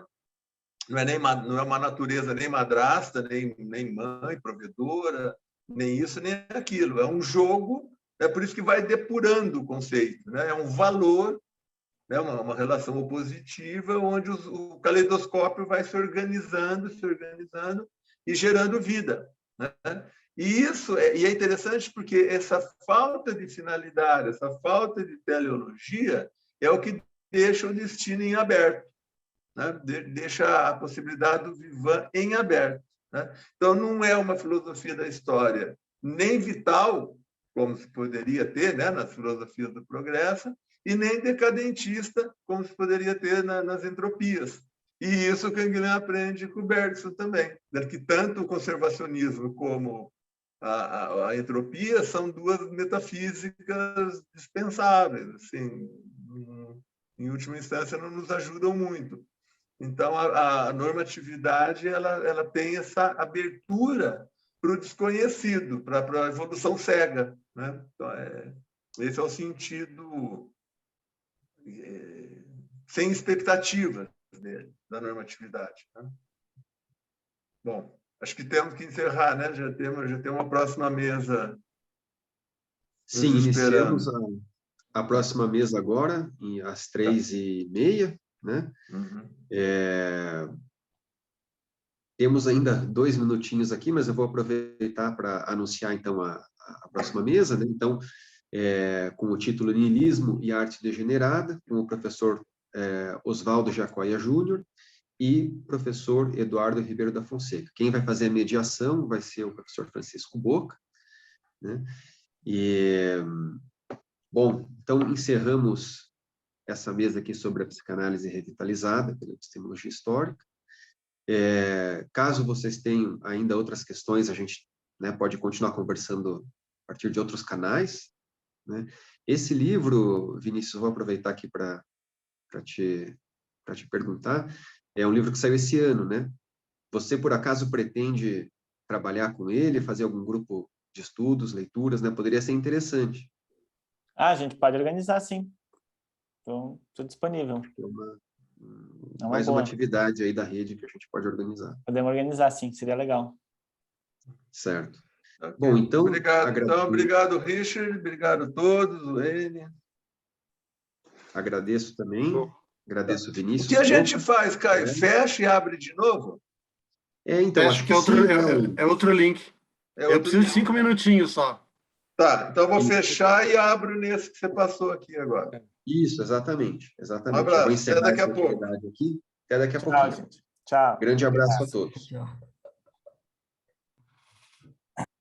uma natureza nem madrasta, nem mãe, provedora, nem isso, nem aquilo. É um jogo É por isso que vai depurando o conceito, né? É um valor, né? Uma relação opositiva, onde o caleidoscópio vai se organizando e gerando vida, né? E isso e é interessante porque essa falta de finalidade, essa falta de teleologia é o que deixa o destino em aberto, né? Deixa a possibilidade do vivan em aberto, né? Então, não é uma filosofia da história nem vital, como se poderia ter, né, nas filosofias do progresso, e nem decadentista, como se poderia ter nas entropias. E isso o Canguilhem aprende com o Bergson também, né, que tanto o conservacionismo como a entropia são duas metafísicas dispensáveis, assim, em última instância, não nos ajudam muito. Então, a normatividade ela tem essa abertura para o desconhecido, para a evolução cega, né? Então, esse é o sentido sem expectativas dele, da normatividade, né? Bom, acho que temos que encerrar, né? Já temos uma próxima mesa. Sim, iniciamos a próxima mesa agora, às 3h30, né? Uhum. Temos ainda 2 minutinhos aqui, mas eu vou aproveitar para anunciar, então, a próxima mesa, né? Então, com o título Niilismo e Arte Degenerada, com o professor Oswaldo Jacóia Júnior e professor Eduardo Ribeiro da Fonseca. Quem vai fazer a mediação vai ser o professor Francisco Boca, né? Bom, então encerramos essa mesa aqui sobre a psicanálise revitalizada pela epistemologia histórica. Caso vocês tenham ainda outras questões, a gente, né, pode continuar conversando a partir de outros canais, né? Esse livro, Vinícius, vou aproveitar aqui para te perguntar, é um livro que saiu esse ano, né? Você, por acaso, pretende trabalhar com ele, fazer algum grupo de estudos, leituras, né? Poderia ser interessante. A gente pode organizar, sim. Então, estou disponível. Mais uma atividade aí da rede que a gente pode organizar. Podemos organizar, sim. Seria legal. Certo. Okay. Bom, então... Obrigado. Então, obrigado, Richard. Obrigado a todos, o Ene. Agradeço também. Agradeço, Vinícius. O que a gente faz, Caio? Fecha e abre de novo? Então, acho que é outro link. Eu preciso de 5 minutinhos só. Tá, então eu vou fechar e abro nesse que você passou aqui agora. Isso, exatamente. Um abraço, até daqui a pouco. Aqui. Até daqui a Tchau, pouquinho. gente. Tchau. Grande abraço a todos. Tchau.